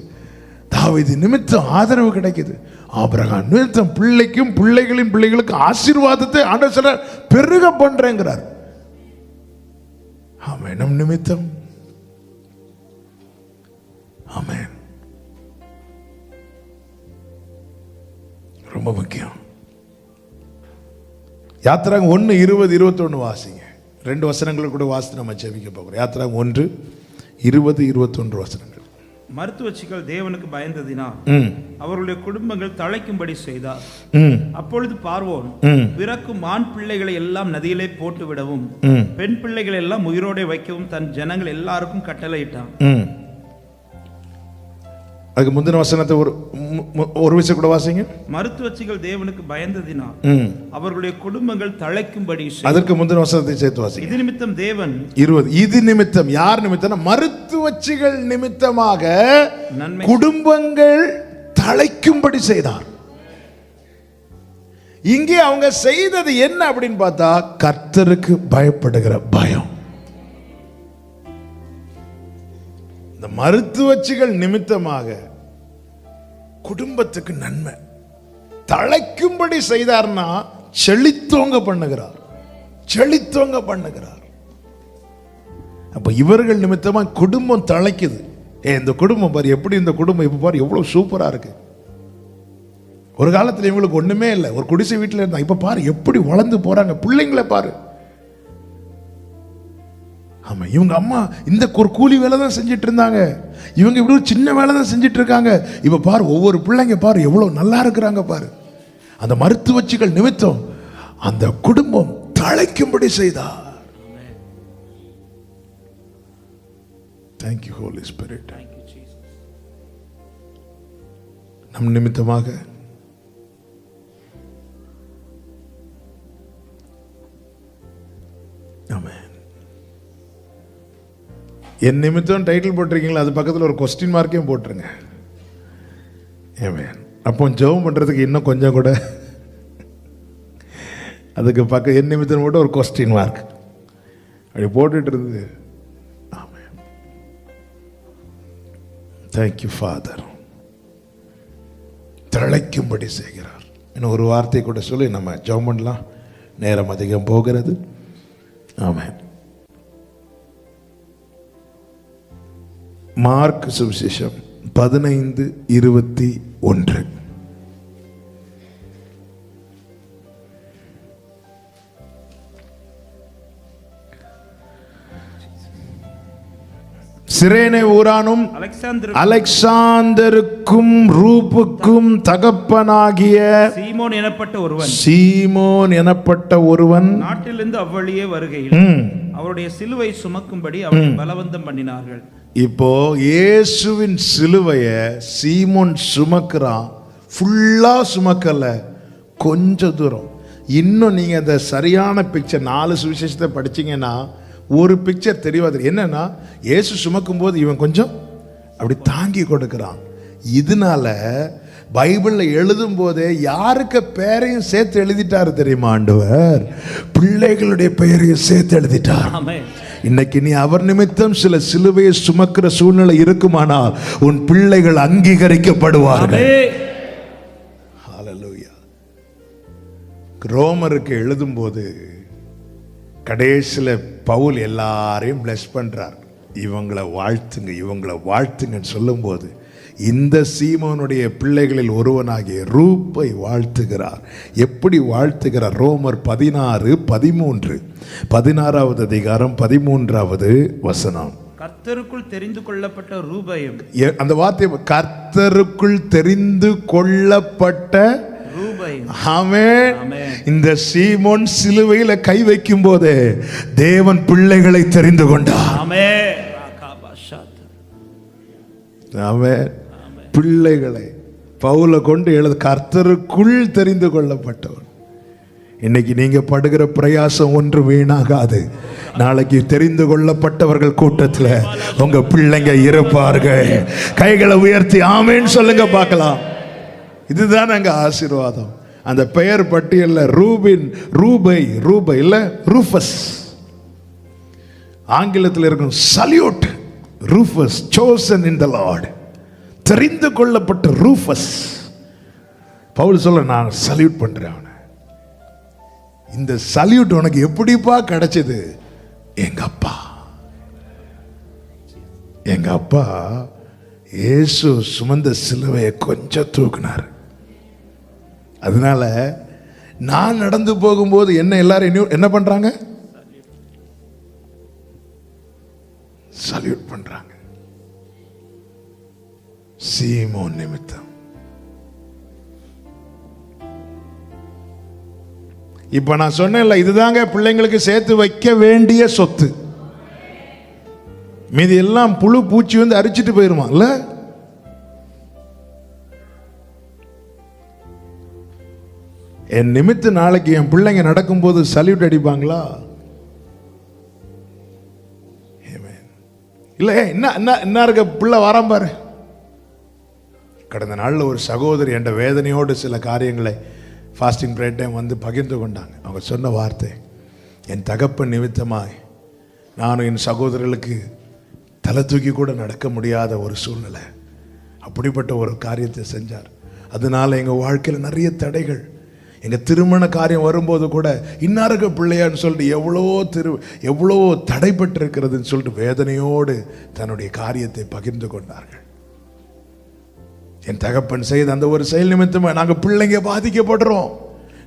தாவீது நிமித்தம் ஆதரவு கிடைக்குது. ஆபிரகாம் நிமித்தம் பிள்ளைக்கும் பிள்ளைகளின் பிள்ளைகளுக்கு ஆசீர்வாதத்தை ஆண்டவர் சொல்றார், பெருக பண்றேங்கிறார். ஆமென். நம் நிமித்தம் ஆமென். ரொம்ப முக்கியம். யாத்திராகம் 1:20-21 வாசிங்க. 2 வசனங்கள் கூட வாசித்து நம்ம ஜெபிக்க போகிறோம். யாத்திராகம் 1:20-21 வசனங்கள். மருத்துவச்சிகள் தேவனுக்கு பயந்ததினால் அவருடைய குடும்பங்கள் தழைக்கும்படி செய்தார். அப்பொழுது பார்வோன் பிறக்கும் ஆண் பிள்ளைகளை எல்லாம் நதியிலே போட்டு விடவும் பெண் பிள்ளைகளை எல்லாம் உயிரோടെ வைக்கவும் தன் ஜனங்கள் எல்லாருக்கும் கட்டளையிட்டான். அதுக்கு முந்தின வசனத்தை ஒரு விஷயம் கூட வாசிங்க. மருத்துவச்சிகள் தேவனுக்கு பயந்ததினால் அவர்களுடைய குடும்பங்கள் தழைக்கும்படி. அதற்கு முந்தின வசனத்தை சேர்த்து வாசிங்க. இது நிமித்தம் தேவன் 20. இது நிமித்தம், யார் நிமித்தம்? மருத்துவச்சிகள் நிமித்தமாக குடும்பங்கள் தழைக்கும்படி செய்தார். இங்கே அவங்க செய்தது என்ன அப்படின்னு பார்த்தா, கர்த்தருக்கு பயப்படுகிற பயம். இந்த மருத்துவச்சிகள் நிமித்தமாக குடும்பத்துக்கு நன்மை தழைக்கும்படி செய்தார்னா செழித்தோங்க பண்ணுகிறார், செழித்தோங்க பண்ணுகிறார். அப்ப இவர்கள் நிமித்தமா குடும்பம் தழைக்குது. இந்த குடும்பம் பாரு எப்படி, இந்த குடும்பம் இப்ப பாரு எவ்வளவு சூப்பரா இருக்கு. ஒரு காலத்துல இவங்களுக்கு ஒண்ணுமே இல்லை, ஒரு குடிசை வீட்டுல இருந்தா, இப்ப பாரு எப்படி வளர்ந்து போறாங்க. பிள்ளைங்களை பாரு. ஆமா, இவங்க அம்மா இந்த ஒரு கூலி வேலை தான் செஞ்சிட்டு இருந்தாங்க, இவங்க இப்படி ஒரு சின்ன வேலை தான் செஞ்சிட்டு இருக்காங்க. இப்ப பாரு ஒவ்வொரு பிள்ளைங்க பாரு எவ்வளவு நல்லா இருக்கிறாங்க பாரு. அந்த மருத்துவச்சிகள் நிமித்தம் அந்த குடும்பம் தழைக்கும்படி செய்தார். Thank you Holy Spirit. Thank you Jesus. நம் நிமித்தமாக ஆமென். என் நிமித்தம் டைட்டில் போட்டிருக்கீங்களா, அது பக்கத்தில் ஒரு கொஸ்டின் மார்க்கையும் போட்டுருங்க. ஆமென். அப்போ ஜெபம் பண்ணுறதுக்கு இன்னும் கொஞ்சம் கூட அதுக்கு பக்கம் என் நிமித்தம் போட்டு ஒரு கொஸ்டின் மார்க் அப்படி போட்டுட்டு இருந்தது. ஆமென். Thank you father. தழைக்கும்படி செய்கிறார். இன்னும் ஒரு வார்த்தை கூட சொல்லி நம்ம ஜெபம் பண்ணலாம், நேரம் அதிகம் போகிறது. ஆமென். மார்க் சுவிசேஷம் 15:21. சிரேனே ஊரானும் அலெக்சாந்தருக்கும் ரூப்புக்கும் தகப்பனாகிய சீமோன் எனப்பட்ட ஒருவன் நாட்டிலிருந்து அவ்வழியே வருகையில் அவருடைய சிலுவை சுமக்கும்படி அவரை பலவந்தம் பண்ணினார்கள். இப்போ இயேசுவின் சிலுவையை சீமோன் சுமக்கிறான். ஃபுல்லா சுமக்கல, கொஞ்ச தூரம். இன்னும் நீங்க அந்த சரியான பிக்சர் 4 சுவிசேஷத்தை படிச்சீங்கன்னா ஒரு பிக்சர் தெரியாது. என்னன்னா இயேசு சுமக்கும் போது இவன் கொஞ்சம் அப்படி தாங்கி கொடுக்கிறான். இதனால பைபிள்ல எழுதும் போதே யாருக்கு பெயரையும் சேர்த்து எழுதிட்டாரு தெரியுமா? ஆண்டவர் பிள்ளைகளுடைய பெயரையும் சேர்த்து எழுதிட்டார். இன்னைக்கு நீ அவர் நிமித்தம் சில சிலுவையை சுமக்கிற சூழ்நிலை இருக்குமானால் உன் பிள்ளைகள் அங்கீகரிக்கப்படுவார்கள். ஹல்லேலூயா. ரோமருக்கு எழுதும் போது கடைசியில் பவுல் எல்லாரையும் பிளஸ் பண்றார். இவங்களை வாழ்த்துங்க, இவங்களை வாழ்த்துங்கன்னு சொல்லும் போது இந்த சீமோனுடைய பிள்ளைகளில் ஒருவனாகிய ரூப்பை வாழ்த்துகிறார். எப்படி வாழ்த்துகிறார்? ரோமர் 16:13, 16வது அதிகாரம் 13வது வசனம். கர்த்தருக்குள் தெரிந்து கொள்ளப்பட்ட ரூபையும், அந்த வார்த்தை கர்த்தருக்குள் தெரிந்து கொள்ளப்பட்ட ரூபையும். ஆமென். இந்த சீமோன் சிலுவையில கை வைக்கும் போது தேவன் பிள்ளைகளை தெரிந்து கொண்டார். ஆமென். ஆமென். பிள்ளைகளை பவுல கொண்டு எழுத கர்த்தருக்குள் தெரிந்து கொள்ளப்பட்டவன். இன்னைக்கு நீங்க படுகிற பிரயாசம் ஒன்று வீணாகாது. நாளைக்கு தெரிந்து கொள்ளப்பட்டவர்கள் கூட்டத்தில் உங்க பிள்ளைங்க இருப்பார்கள். கைகளை உயர்த்தி ஆமென் சொல்லுங்க பார்க்கலாம். இதுதான் அங்க ஆசீர்வாதம். அந்த பெயர் பட்டியல்ல ரூபின், ரூபை இல்ல ரூஃபஸ். ஆங்கிலத்தில் இருக்கும் salute Rufus, chosen in the Lord, தெரிந்து கொள்ளப்பட்ட ரூஃபஸ். பவுல் சொல்ல, நான் சல்யூட் பண்றேன் அவனை. இந்த சல்யூட் உனக்கு எப்படிப்பா கிடைச்சது? எங்க அப்பா இயேசு சுமந்த சிலுவையை கொஞ்சம் தூக்குனார். அதனால நான் நடந்து போகும்போது என்ன எல்லாரும் என்ன பண்றாங்க? சல்யூட் பண்றாங்க. சீமோன் நிமித்தம். இப்ப நான் சொன்னேன்ல, இதுதாங்க பிள்ளைங்களுக்கு சேர்த்து வைக்க வேண்டிய சொத்து. மீதி எல்லாம் புழு பூச்சி வந்து அரிச்சிட்டு போயிருமா இல்ல? என் நிமித்த நாளைக்கு என் பிள்ளைங்க நடக்கும்போது சல்யூட் அடிப்பாங்களா? இல்ல என்ன இருக்க பிள்ளை வரான் பாரு. கடந்த நாளில் ஒரு சகோதரி என்ற வேதனையோடு சில காரியங்களை ஃபாஸ்டிங் ப்ரேயர் டைம் வந்து பகிர்ந்து கொண்டாங்க. அவங்க சொன்ன வார்த்தை, என் தகப்பன் நிமித்தமாய் நானும் என் சகோதரர்களுக்கு தலை தூக்கி கூட நடக்க முடியாத ஒரு சூழ்நிலை, அப்படிப்பட்ட ஒரு காரியத்தை செஞ்சார். அதனால எங்கள் வாழ்க்கையில் நிறைய தடைகள். எங்கள் திருமண காரியம் வரும்போது கூட இன்னாருக்கு பிள்ளையான்னு சொல்லிட்டு எவ்வளோ தடைப்பட்டு இருக்கிறதுன்னு சொல்லிட்டு வேதனையோடு தன்னுடைய காரியத்தை பகிர்ந்து கொண்டார்கள். என் தகப்பன் செய்த அந்த ஒரு செயல் நிமித்தமாக நாங்கள் பிள்ளைங்க பாதிக்கப்படுறோம்.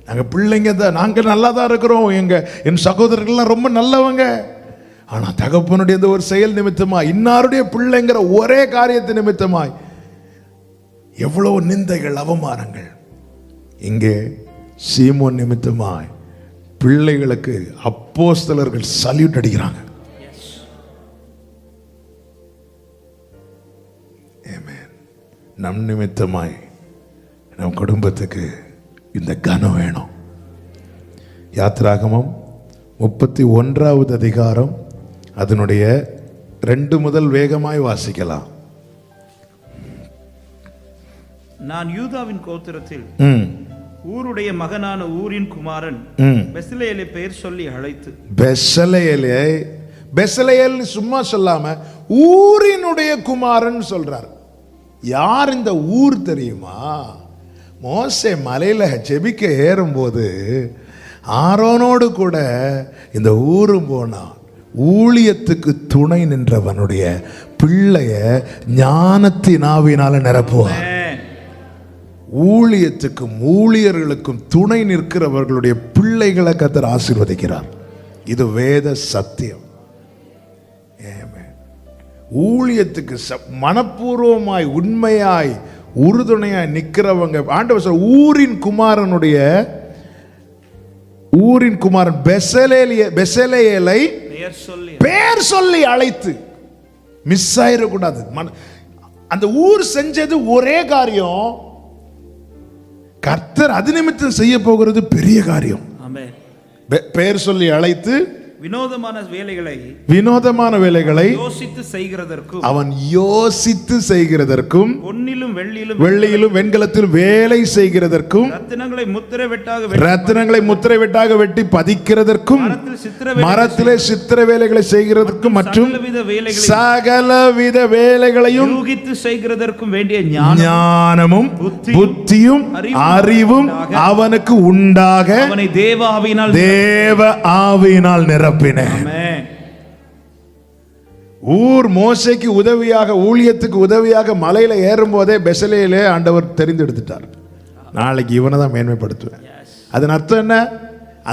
நாங்கள் பிள்ளைங்க தான், நாங்கள் நல்லா தான் இருக்கிறோம், என் சகோதரர்கள்லாம் ரொம்ப நல்லவங்க. ஆனால் தகப்பனுடைய இந்த ஒரு செயல் நிமித்தமாய், இன்னாருடைய பிள்ளைங்கிற ஒரே காரியத்தை நிமித்தமாய் எவ்வளவு நிந்தைகள், அவமானங்கள். இங்கே சீமோன் நிமித்தமாய் பிள்ளைகளுக்கு அப்போஸ்தலர்கள் சல்யூட் அடிக்கிறாங்க. நம் நிமித்தமாய் நம் குடும்பத்துக்கு இந்த கனம் வேணும். யாத்திராகமம் 31வது அதிகாரம் அதனுடைய 2 முதல் வேகமாய் வாசிக்கலாம். நான் யூதாவின் கோத்திரத்தில் ஊருடைய மகனான ஊரின் குமாரன் பெசலேயலை பெயர் சொல்லி அழைத்து, பெசலேயல் சும்மா சொல்லாம ஊரினுடைய குமாரன் சொல்றார். யார் இந்த ஊர் தெரியுமா? மோசே மலையில ஜெபிக்க ஏறும்போது ஆரோனோடு கூட இந்த ஊரும் போனான். ஊழியத்துக்கு துணை நின்றவனுடைய பிள்ளைய ஞானத்தின் ஆவியினால நிரப்புவான். ஊழியத்துக்கும் ஊழியர்களுக்கும் துணை நிற்கிறவர்களுடைய பிள்ளைகளை கர்த்தர் ஆசீர்வதிக்கிறார். இது வேத சத்தியம். ஊழியத்துக்கு மனப்பூர்வமாய் உண்மையாய் உறுதுணையாய் நிற்கிறவங்க ஆண்டவர் சொல்ற ஊரின் குமாரன் பெசலேயலை பெயர் சொல்லி அழைத்து. மிஸ் ஆயிடக்கூடாது. அந்த ஊர் செஞ்சது ஒரே காரியம், கர்த்தர் அது நிமித்தம் செய்ய போகிறது பெரிய காரியம். பெயர் சொல்லி அழைத்து வினோதமான வேலைகளை அவன் யோசித்து செய்கிறதற்கும் வெள்ளியிலும் வெண்கலத்திலும் வேலை செய்கிறதற்கும் ரத்தினங்களை முத்திரை வெட்டாக வெட்டி பதிக்கிறதற்கும் மரத்திலே சித்திர வேலைகளை செய்கிறதற்கும் மற்றும் சகலவித வேலைகளையும் செய்கிறதற்கும் வேண்டிய ஞானமும் புத்தியும் அறிவும் அவனுக்கு உண்டாக அவனை தேவ ஆவியினால் நிரப்பினார். ஊர் மோசேக்கு உதவியாக, ஊழியத்துக்கு உதவியாக மலையில ஏறும் போதே பெசலேயிலே ஆண்டவர் தெரிந்தெடுத்துட்டார். நாளைக்கு இவனை தான் மேன்மைப்படுத்துவேன். அதன் அர்த்தம் என்ன?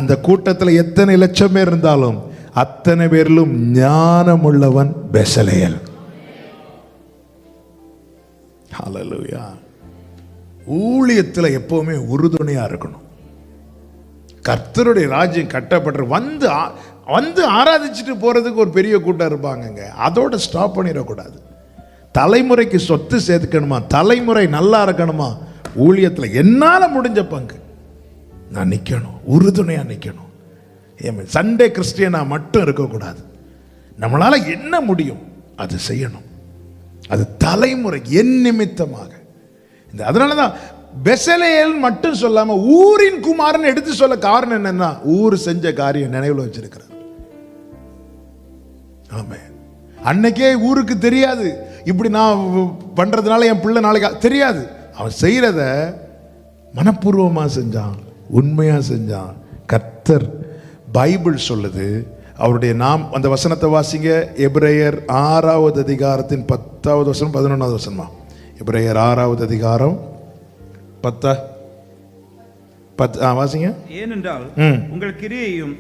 அந்த கூட்டத்தில் எத்தனை லட்சம் பேர் இருந்தாலும் அத்தனை பேரிலும் ஞானம் உள்ளவன் பெசலேயல். ஹல்லேலூயா. ஊழியத்தில் எப்பவுமே உறுதுணையா இருக்கணும். கர்த்தருடைய ராஜ்யம் கட்டப்பட்டு வந்து ஆராதிச்சுட்டு போறதுக்கு ஒரு பெரிய கூட்டம் இருப்பாங்க. அதோட ஸ்டாப் பண்ணிடக்கூடாது. தலைமுறைக்கு சொத்து சேர்த்துக்கணுமா, தலைமுறை நல்லா இருக்கணுமா, ஊழியத்தில் என்னால் முடிஞ்ச பங்கு நான் நிற்கணும், உறுதுணையாக நிற்கணும். சண்டே கிறிஸ்டியனா மட்டும் இருக்கக்கூடாது. நம்மளால என்ன முடியும் அது செய்யணும். அது தலைமுறை என் நிமித்தமாக. அதனால தான் பெசலேயல் மட்டும் சொல்லாம ஊரின் குமாரன் எடுத்து சொல்ல காரணம் என்னன்னா, ஊர் செஞ்ச காரியம் நினைவுல வச்சிருக்கிறார். ஆமென். அன்னைக்கே ஊருக்கு தெரியாது, இப்படி நான் பண்றதுனால என் பிள்ளை நாளைக்கு தெரியாது. அவன் செய்யறத மனப்பூர்வமா செஞ்சான், உண்மையா செஞ்சான். கர்த்தர் பைபிள் சொல்லுது, அவருடைய நாம் அந்த வசனத்தை வாசிங்க. எபிரேயர் 6வது அதிகாரத்தின் 10வது வசனம் 11வது வசனமா? எபிரேயர் 6வது அதிகாரம் 10 வாசிங்க. ஏனென்றால் உங்கள் கிரியையும்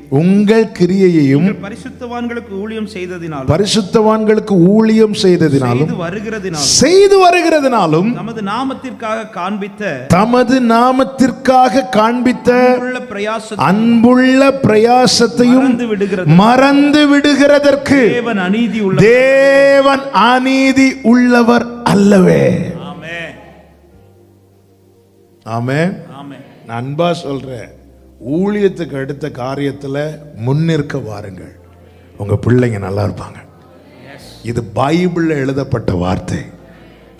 பரிசுத்தவான்களுக்கு ஊழியம் செய்ததினாலும் செய்து வருகிறதினாலும் தமது நாமத்திற்காக காண்பித்த அன்புள்ள பிரயாசத்தையும் மறந்து விடுகிறதற்கு தேவன் அநீதி உள்ளவர் அல்லவே. ஆமென். நான் அன்பா சொல்றேன், ஊழியத்துக்கு அடுத்த காரியத்தில் முன்னிற்க வாருங்கள், உங்க பிள்ளைங்க நல்லா இருப்பாங்க. இது பைபிள்ல எழுதப்பட்ட வார்த்தை,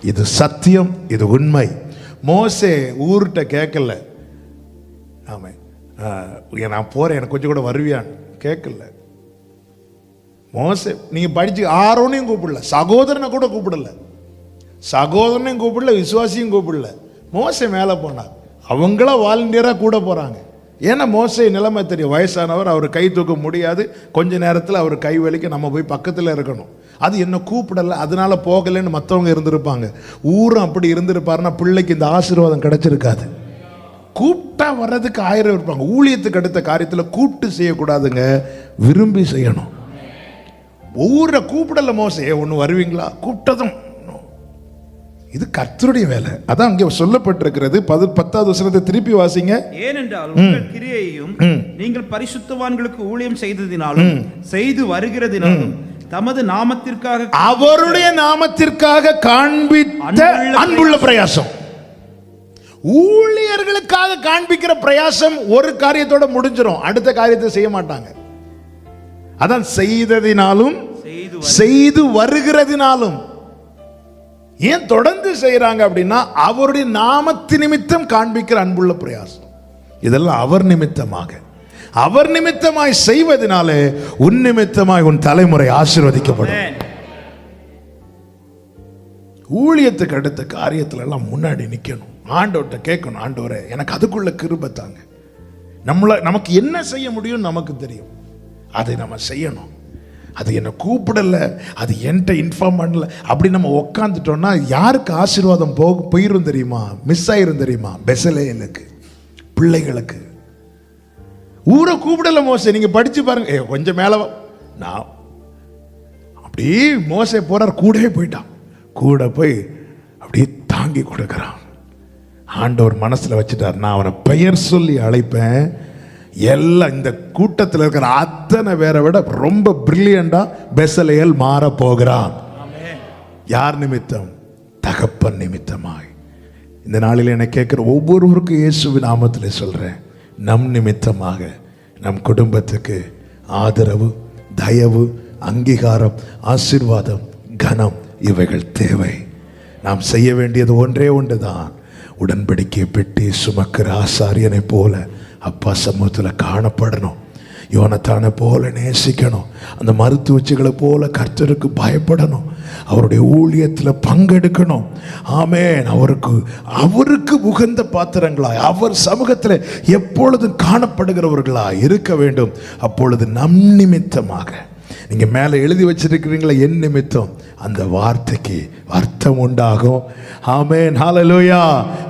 இது சத்தியம், இது உண்மை. மோசே ஊர்கிட்ட கேட்கல, ஆமாம் நான் போறேன் எனக்கு கொஞ்சம் கூட வருவியான்னு கேட்கல. மோசே நீங்க படிச்சு ஆரோனையும் கூப்பிடல, சகோதரனை கூட கூப்பிடல, சகோதரனையும் கூப்பிடல, விசுவாசியும் கூப்பிடல. மோசே மேலே போனார், அவங்கள வாலண்டியராக கூட போகிறாங்க. ஏன்னா மோசே நிலைமை தெரியும், வயசானவர், அவர் கை தூக்க முடியாது, கொஞ்ச நேரத்தில் அவர் கை வலிக்க நம்ம போய் பக்கத்தில் இருக்கணும். அது என்ன கூப்பிடலை, அதனால போகலைன்னு மற்றவங்க இருந்திருப்பாங்க. ஊரும் அப்படி இருந்திருப்பாருன்னா பிள்ளைக்கு இந்த ஆசீர்வாதம் கிடைச்சிருக்காது. கூப்பிட்டா வர்றதுக்கு 1000 இருப்பாங்க. ஊழியத்துக்கு அடுத்த காரியத்தில் கூப்பிட்டு செய்யக்கூடாதுங்க, விரும்பி செய்யணும். ஊரை கூப்பிடல மோசே, ஒன்று வருவீங்களா, கூப்பிட்டதும் இது கர்த்தருடைய வேலை. அதான் அங்கே சொல்லப்பட்டிருக்கிறது. 10வது வசனத்தை திருப்பி வாசிங்க. ஏனென்றால் உங்கள் கிரியையும் நீங்கள் பரிசுத்தவான்களுக்கு ஊழியம் செய்ததினாலும் செய்து வருகிறதினாலும் தமது நாமத்திற்காக அவருடைய நாமத்திற்காக காண்பித்த அன்புள்ள பிரயாசம். ஊழியர்களுக்காக காண்பிக்கிற பிரயாசம் ஒரு காரியத்தோட முடிஞ்சிடும், அடுத்த காரியத்தை செய்ய மாட்டாங்க. அதான் செய்ததினாலும் செய்து வருகிறதினாலும். ஏன் தொடர்ந்து செய்யறாங்க அப்படின்னா, அவருடைய நாமத்து நிமித்தம் காண்பிக்கிற அன்புள்ள பிரயாசம். இதெல்லாம் அவர் நிமித்தமாக, அவர் நிமித்தமாய் செய்வதனாலே உன் நிமித்தமாய் உன் தலைமுறை ஆசீர்வதிக்கப்படும். ஊழியத்துக்கு அடுத்த காரியத்துல எல்லாம் முன்னாடி நிக்கணும், ஆண்டவர்கிட்ட கேட்கணும், ஆண்டவரே எனக்கு அதுக்குள்ள கிருபை தாங்க. நமக்கு என்ன செய்ய முடியும் நமக்கு தெரியும், அதை நம்ம செய்யணும். அது என்னை கூப்பிடல, அது என்கிட்ட இன்ஃபார்ம் பண்ணல, அப்படி நம்ம உக்காந்துட்டோம்னா யாருக்கு ஆசீர்வாதம் போயிரும் தெரியுமா, மிஸ் ஆயிரும் தெரியுமா? பெசலேலுக்கு, பிள்ளைகளுக்கு. ஊரை கூப்பிடல மோசே, நீங்க படிச்சு பாருங்க. கொஞ்சம் மேல நான் அப்படி மோசே போறார், கூடவே போயிட்டான். கூட போய் அப்படியே தாங்கி கொடுக்கிறான். ஆண்டவர் மனசுல வச்சுட்டார், நான் அவனை பெயர் சொல்லி அழைப்பேன். எல்லாம் இந்த கூட்டத்தில் இருக்கிற அத்தனை பேரை விட ரொம்ப பிரில்லியண்டா பெசலேல் மாற போகிறான். யார் நிமித்தம்? தகப்பன் நிமித்தமாய். இந்த நாளில் என்னை கேட்கிற ஒவ்வொருவருக்கும் இயேசுவின் நாமத்தில் சொல்றேன், நம் நிமித்தமாக நம் குடும்பத்துக்கு ஆதரவு, தயவு, அங்கீகாரம், ஆசீர்வாதம், கனம் இவைகள் தேவை. நாம் செய்ய வேண்டியது ஒன்றே ஒன்றுதான், உடன்படிக்கை பெட்டி சுமக்கிற ஆசாரியனை போல அப்பா சமூகத்தில் காணப்படணும். யோனத்தானை போல நேசிக்கணும். அந்த மருத்துவச்சிகளை போல கர்த்தருக்கு பயப்படணும். அவருடைய ஊழியத்தில் பங்கெடுக்கணும். ஆமென். அவருக்கு உகந்த பாத்திரங்களாய், அவர் சமூகத்தில் எப்பொழுதும் காணப்படுகிறவர்களாய் இருக்க வேண்டும். அப்பொழுது நம் நிமித்தமாக, நீங்க மேலே எழுதி வச்சிருக்கிறீங்களா, என் நிமித்தம், அந்த வார்த்தைக்கு அர்த்தம் உண்டாகும். ஆமென். ஹல்லேலூயா.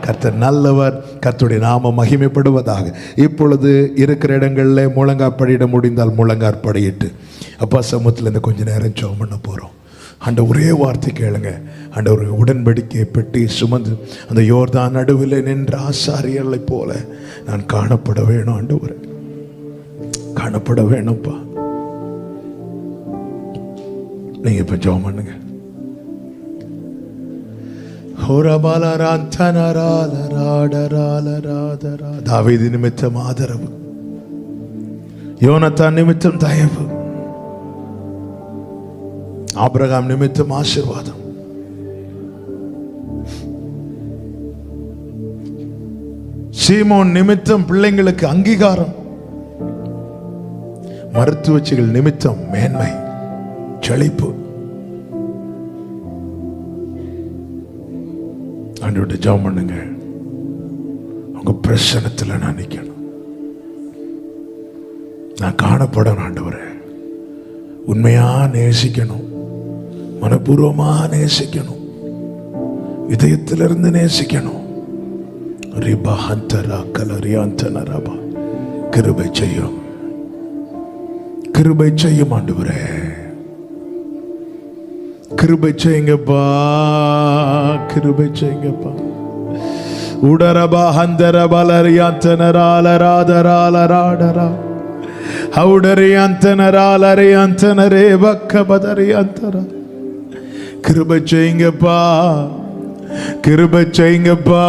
கர்த்தர் நல்லவர், கர்த்தருடைய நாமம் மகிமைப்படுவதாக. இப்பொழுது இருக்கிற இடங்களில் முழங்காற்படியிட முடிந்தால் முழங்காற்படியிட்டு அப்பா சமூகத்தில் இந்த கொஞ்ச நேரம் ஜெபம் பண்ண போகிறோம். ஆண்ட ஒரே வார்த்தை கேளுங்க. ஆண்டவர் உடன்படிக்கை பெட்டி சுமந்து அந்த யோர்தான் நடுவில் நின்ற ஆசாரியர்களைப் போல நான் காணப்பட வேணும். ஆண்டவர் காணப்பட வேணும்ப்பா. நீங்க இப்ப ஜெபம் பண்ணுங்க. தாவீது நிமித்தம் ஆதரவு, யோனத்தான் நிமித்தம் தயவு, ஆபிரகாம் நிமித்தம் ஆசீர்வாதம், சீமோன் நிமித்தம் பிள்ளைங்களுக்கு அங்கீகாரம், மருத்துவச்சிகள் நிமித்தம் மேன்மை, செழிப்பு, ஆண்டவர்கிட்ட ஜெபம் பண்ணுங்க. உங்க பிரசன்னத்துல நான் நிக்கணும், நான் காணப்படணும். ஆண்டவரே, உண்மையா நேசிக்கணும், மனப்பூர்வமா நேசிக்கணும், இதயத்திலிருந்து நேசிக்கணும். ரிபா ஹந்தரா கலரியாந்தனரபா. கிருபை செய்யும், கிருபை செய்யும் ஆண்டவரே, கிருபை செய்யுங்கப்பா, கிருபை செய்யுங்கப்பா. உடரபா ஹந்தரபலரியாந்தனராலராதராலராடரா ஹவுடரியாந்தனராலரியாந்தனரே பக்கபதரியாந்தரா. கிருபை செய்யுங்கப்பா, கிருபை செய்யுங்கப்பா,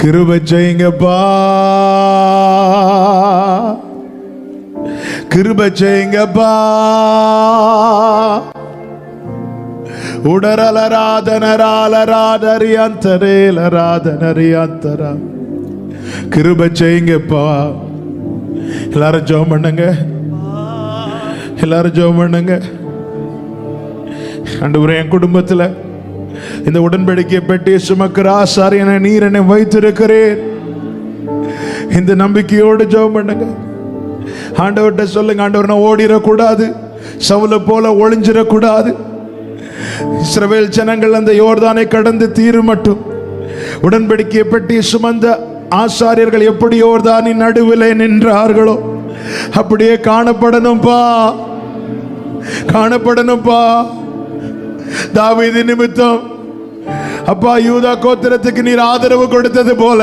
கிருபை செய்யுங்கப்பா, கிருபை செய்யுங்கப்பா. உடரலராதனராலராதரியாந்தரேலராதனரியாந்தரா. கிருபை செய்யுங்கப்பா. எல்லாரும் ஜெபம் பண்ணுங்க, எல்லாரும் ஜெபம் பண்ணுங்க. ஆண்டவரே, என் குடும்பத்தில் இந்த உடன்படிக்கை பெட்டி சுமக்கிற ஆசாரியனை நீர் என்னை வைத்திருக்கிறேன். இந்த நம்பிக்கையோடு ஜெபம் பண்ணுங்க. ஆண்டவர்கிட்ட சொல்லுங்க, ஆண்டவர் நான் ஓடிடக்கூடாது, சவுலை போல ஒளிஞ்சிடக்கூடாது. இஸ்ரவேல் ஜனங்கள் அந்த யோர்தானை கடந்து தீரும் மட்டும் உடன்படிக்கை பெட்டி சுமந்த ஆசாரியர்கள் எப்படி யோர்தானின் நடுவிலே நின்றார்களோ அப்படியே காணப்படணும்பா, காணப்படணும்பா. தாவீது நிமித்தம் அப்பா யூதா கோத்திரத்துக்கு நீர் ஆதரவு கொடுத்தது போல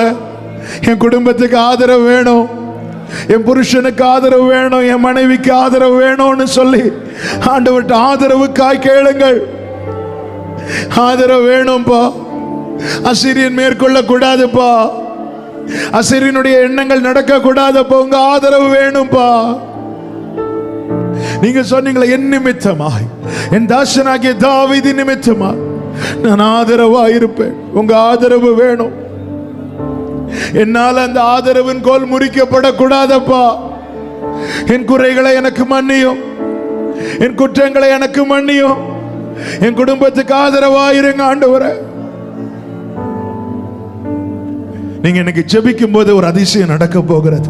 என் குடும்பத்துக்கு ஆதரவு வேணும், என் புருஷனுக்கு ஆதரவு வேணும், என் மனைவிக்கு ஆதரவு வேணும்னு சொல்லி ஆண்டவர்கிட்ட ஆதரவுக்காய் கேளுங்கள். ஆதரவு வேணும்பா. அசீரியன் மேற்கொள்ள கூடாதுப்பா, அசீரியனுடைய எண்ணங்கள் நடக்க கூடாதுப்பா. உங்க ஆதரவு வேணும்பா. நீங்க சொன்னீங்களே, என் நிமித்தமாய், என் தாசனாகிய தாவீது நிமித்தமாய் நான் ஆதரவா இருப்பேன். உங்க ஆதரவு வேணும். என்னால் அந்த ஆதரவின் கோல் முறிக்கப்படக்கூடாதப்பா. என் குறைகளை எனக்கு மன்னியும், என் குற்றங்களை எனக்கு மன்னியும். என் குடும்பத்துக்கு ஆதரவாயிருங்க ஆண்டவரே. நீங்க எனக்கு ஜெபிக்கும் போது ஒரு அதிசயம் நடக்க போகிறது.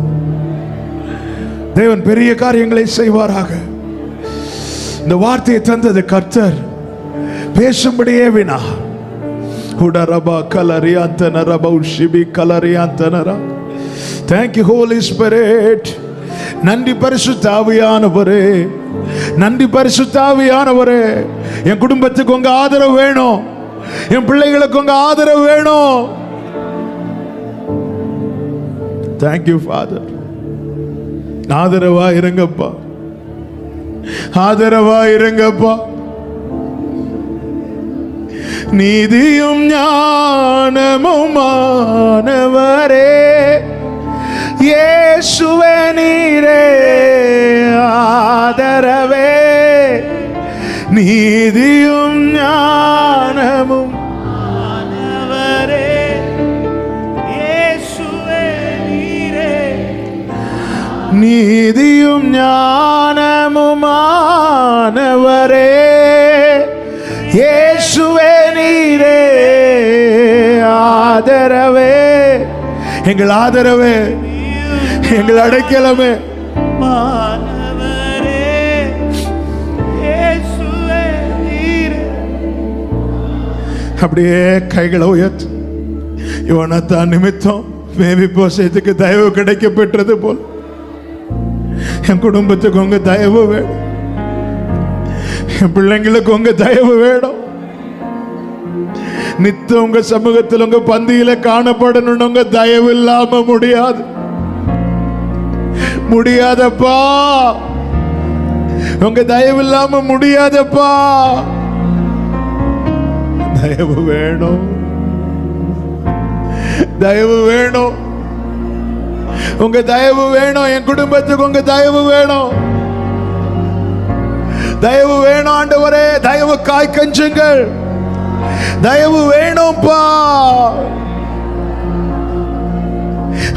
தேவன் பெரிய காரியங்களை செய்வாராக. இந்த வார்த்தையை தந்தது கர்த்தர், பேசும்படியே வினா. Thank you Holy Spirit. நன்றி பரிசுத்த ஆவியானவரே, நன்றி பரிசுத்த ஆவியானவரே. என் குடும்பத்துக்கு உங்க ஆதரவு வேணும், என் பிள்ளைகளுக்கு உங்க ஆதரவு வேணும். Thank you Father. ஆதரவா இருங்கப்பா, ஆதரவா இருங்கப்பா. நீதியும் ஞானமுமானவரே இயேசுவே நீரே ஆதரவே. நீதியும் ஞானமும் ஆனவரே இயேசுவே நீரே. நீதியும் ஞானமுமானவரே இயேசுவே நீரே ஆதரவே. எங்கள் ஆதரவே, எங்கள் அடைக்கலமே. ஆனவரே இயேசுவே நீரே. அப்படியே கைகளை உயர்த்து. யோனத்தான் நிமித்தம் மேவிபோசேத்துக்கு தயவு கிடைக்க பெற்றது போல் என் குடும்பத்துக்கு உங்க தயவு வேணும், என் பிள்ளைங்களுக்கு உங்க தயவு வேணும். நித்தம் உங்க சமூகத்தில் உங்க பந்தியில காணப்படணும். உங்க தயவு இல்லாம முடியாது, முடியாதப்பா. உங்க தயவு இல்லாம முடியாதப்பா. தயவு வேணும், தயவு வேணும், உங்க தயவு வேணும். என் குடும்பத்துக்கு உங்க தயவு வேணும், தயவு வேணும் ஆண்டவரே. தயவு காய் கஞ்சுங்கள், தயவு வேணும்பா.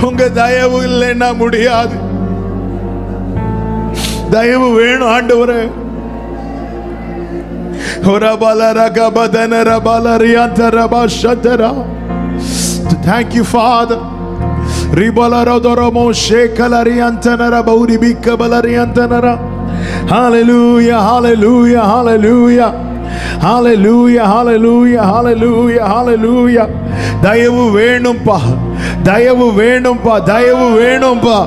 உங்க தயவு இல்லைன்னா முடியாது. தயவு வேணும் ஆண்டவரே. Thank you, Father. Hallelujah, hallelujah, hallelujah. Hallelujah, hallelujah, hallelujah, hallelujah. தயவு வேணும்பா, தயவு வேணும்பா, தயவு வேணும்பா,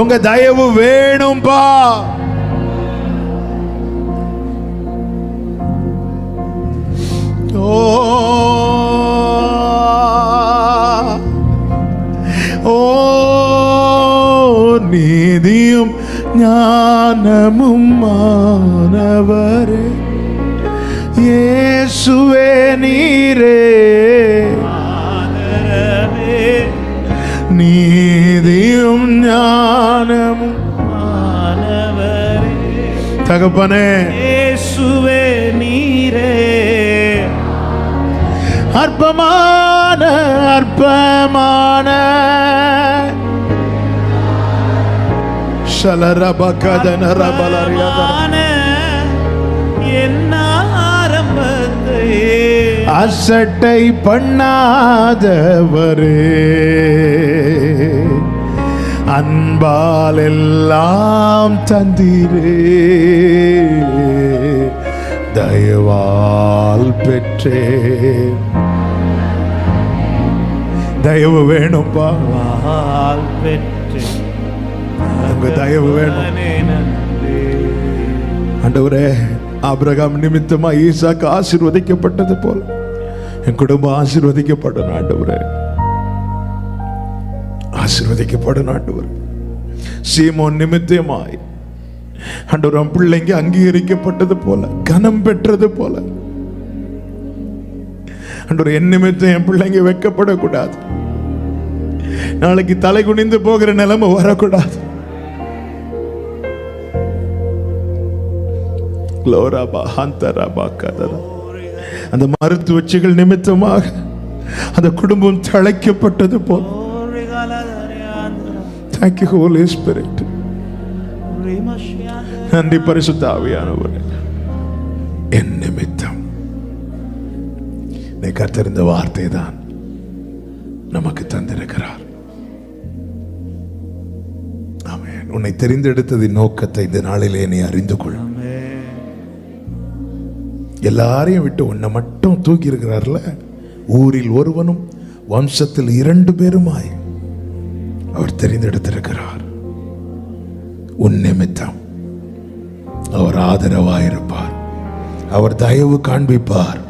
உங்க தயவு வேணும்பா. ஓ ஓ நீதியும் ஞானமும் மானவரே இயேசுவே நீரே ஆதரவே நீதியும் ஞானமும் மானவரே தகப்பனே இயேசுவே நீரே அற்பமான அற்பமான அற்பமான என் ஆரம்பத்தை அசட்டை பண்ணாதவரே அன்பால் எல்லாம் தந்தீரே தயவால் பெற்றே. தயவு வேணும்பா, வாழ் பெற்று உங்க தயவு வேணும். நன்றி ஆண்டவரே, ஆபிரகாம் நிமித்தமா ஈசாக்கு ஆசீர்வதிக்கப்பட்டது போல என் குடும்பம் ஆசீர்வதிக்கப்படணும் ஆண்டவரே, ஆசீர்வதிக்கப்படணும் ஆண்டவரே. சீமோன் நிமித்தமாய் ஆண்டவர் பிள்ளைங்க அங்கீகரிக்கப்பட்டது போல கனம் பெற்றது போல ஆண்டவர் என் நிமித்தம் என் பிள்ளைங்க வெட்கப்படக்கூடாது, நாளைக்கு தலை குனிந்து போகிற நிலைமை வரக்கூடாது. அந்த மருத்துவச்சிகள் நிமித்தமாக அந்த குடும்பம் தழைக்கப்பட்டது போல. Thank you, Holy Spirit. நன்றி பரிசுத்த ஆவியானவரே, என் நிமித்தம் நீ கர்த்தரிந்த வார்த்தை தான் நமக்கு தந்திருக்கிறார். ஆமென். உன்னை தெரிந்தெடுத்ததின் நோக்கத்தை இந்த நாளிலே நீ அறிந்து கொள். எல்லாரையும் விட்டு உன்னை மட்டும் தூக்கி இருக்கிறார்ல, ஊரில் ஒருவனும் வம்சத்தில் 2 பேருமாய் அவர் தெரிந்தெடுத்திருக்கிறார். உன் நிமித்தம் அவர் ஆதரவாயிருப்பார், அவர் தயவு காண்பிப்பார்,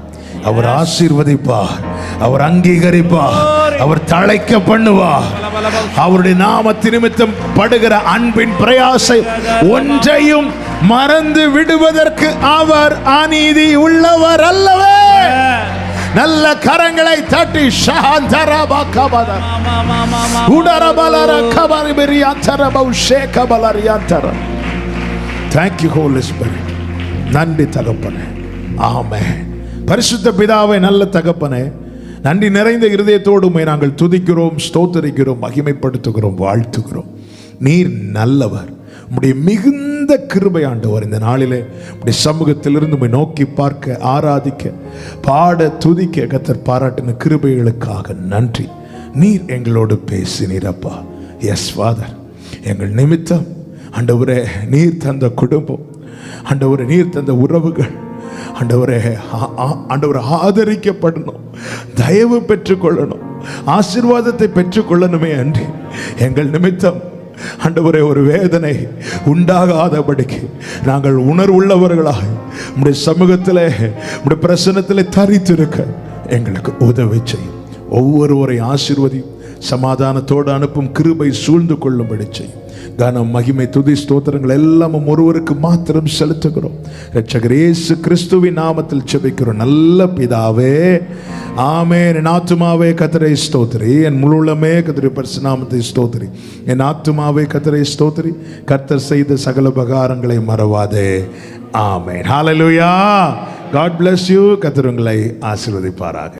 அவர் ஆசீர்வதிப்பார், அவர் அங்கீகரிப்பார், அவர் தழைக்க பண்ணுவார். அவருடைய நாமத்து நிமித்தம் படுகிற அன்பின் பிரயாசை ஒன்றையும் மறந்து விடுவதற்கு அவர் அநீதி உள்ளவர் அல்லவே. நல்ல கரங்களை தட்டி ஷஹந்தரபா கபத உடரபலர கபரிபிரியாந்தரபௌ ஷேகபலரியாந்தர. Thank you, Holy Spirit. நன்றி தகப்பனே. ஆமென். பரிசுத்த பிதாவே, நல்ல தகப்பனே, நன்றி நிறைந்த இருதயத்தோடு உம்மை நாங்கள் துதிக்கிறோம், ஸ்தோத்தரிக்கிறோம், மகிமைப்படுத்துகிறோம், வாழ்த்துகிறோம். நீர் நல்லவர். உம்முடைய மிகுந்த கிருபை ஆண்டவர் இந்த நாளிலே உம்முடைய சமூகத்திலிருந்து உம்மை நோக்கி பார்க்க, ஆராதிக்க, பாட, துதிக்க கர்த்தர் பாராட்டின கிருபைகளுக்காக நன்றி. நீர் எங்களோடு பேசினீரப்பா. எஸ் ஃபாதர், எங்கள் நிமித்தம் ஆண்டவரே நீர் தந்த குடும்பம், ஆண்டவரே நீர் தந்த உறவுகள், ஆண்டவரே ஆண்டவரை ஆதரிக்கப்படணும், தயவு பெற்றுக்கொள்ளணும், ஆசீர்வாதத்தை பெற்றுக்கொள்ளணுமே அன்றி எங்கள் நிமித்தம் ஆண்டவரே ஒரு வேதனை உண்டாகாதபடிக்கு நாங்கள் உணர்வுள்ளவர்களாக உம்முடைய சமூகத்திலே உம்முடைய பிரசன்னத்திலே தரித்திருக்க எங்களுக்கு உதவி செய்யும். ஒவ்வொருவரை ஆசீர்வதி, சமாதானத்தோடு அனுப்பும், கிருபை சூழ்ந்து கொள்ளும்படி செய்யும். கனம், மகிமை, துதி, ஸ்தோத்திரங்கள் எல்லாம் ஒருவருக்கு மாத்திரம் செலுத்துகிறோம். இரட்சகர் இயேசு கிறிஸ்துவின் நாமத்தில் ஜெபிக்கிறோம் நல்ல பிதாவே, ஆமென். என் ஆத்துமாவே கர்த்தரை ஸ்தோத்திரி, என் முழுமே கர்த்தருடைய பரிசுத்த நாமத்தை ஸ்தோத்திரி. என் ஆத்துமாவே கர்த்தரை ஸ்தோத்திரி, கர்த்தர் செய்த சகல உபகாரங்களை மறவாதே. ஆமென். ஹல்லேலூயா. God bless you. கர்த்தர் உங்களை ஆசீர்வதிப்பாராக.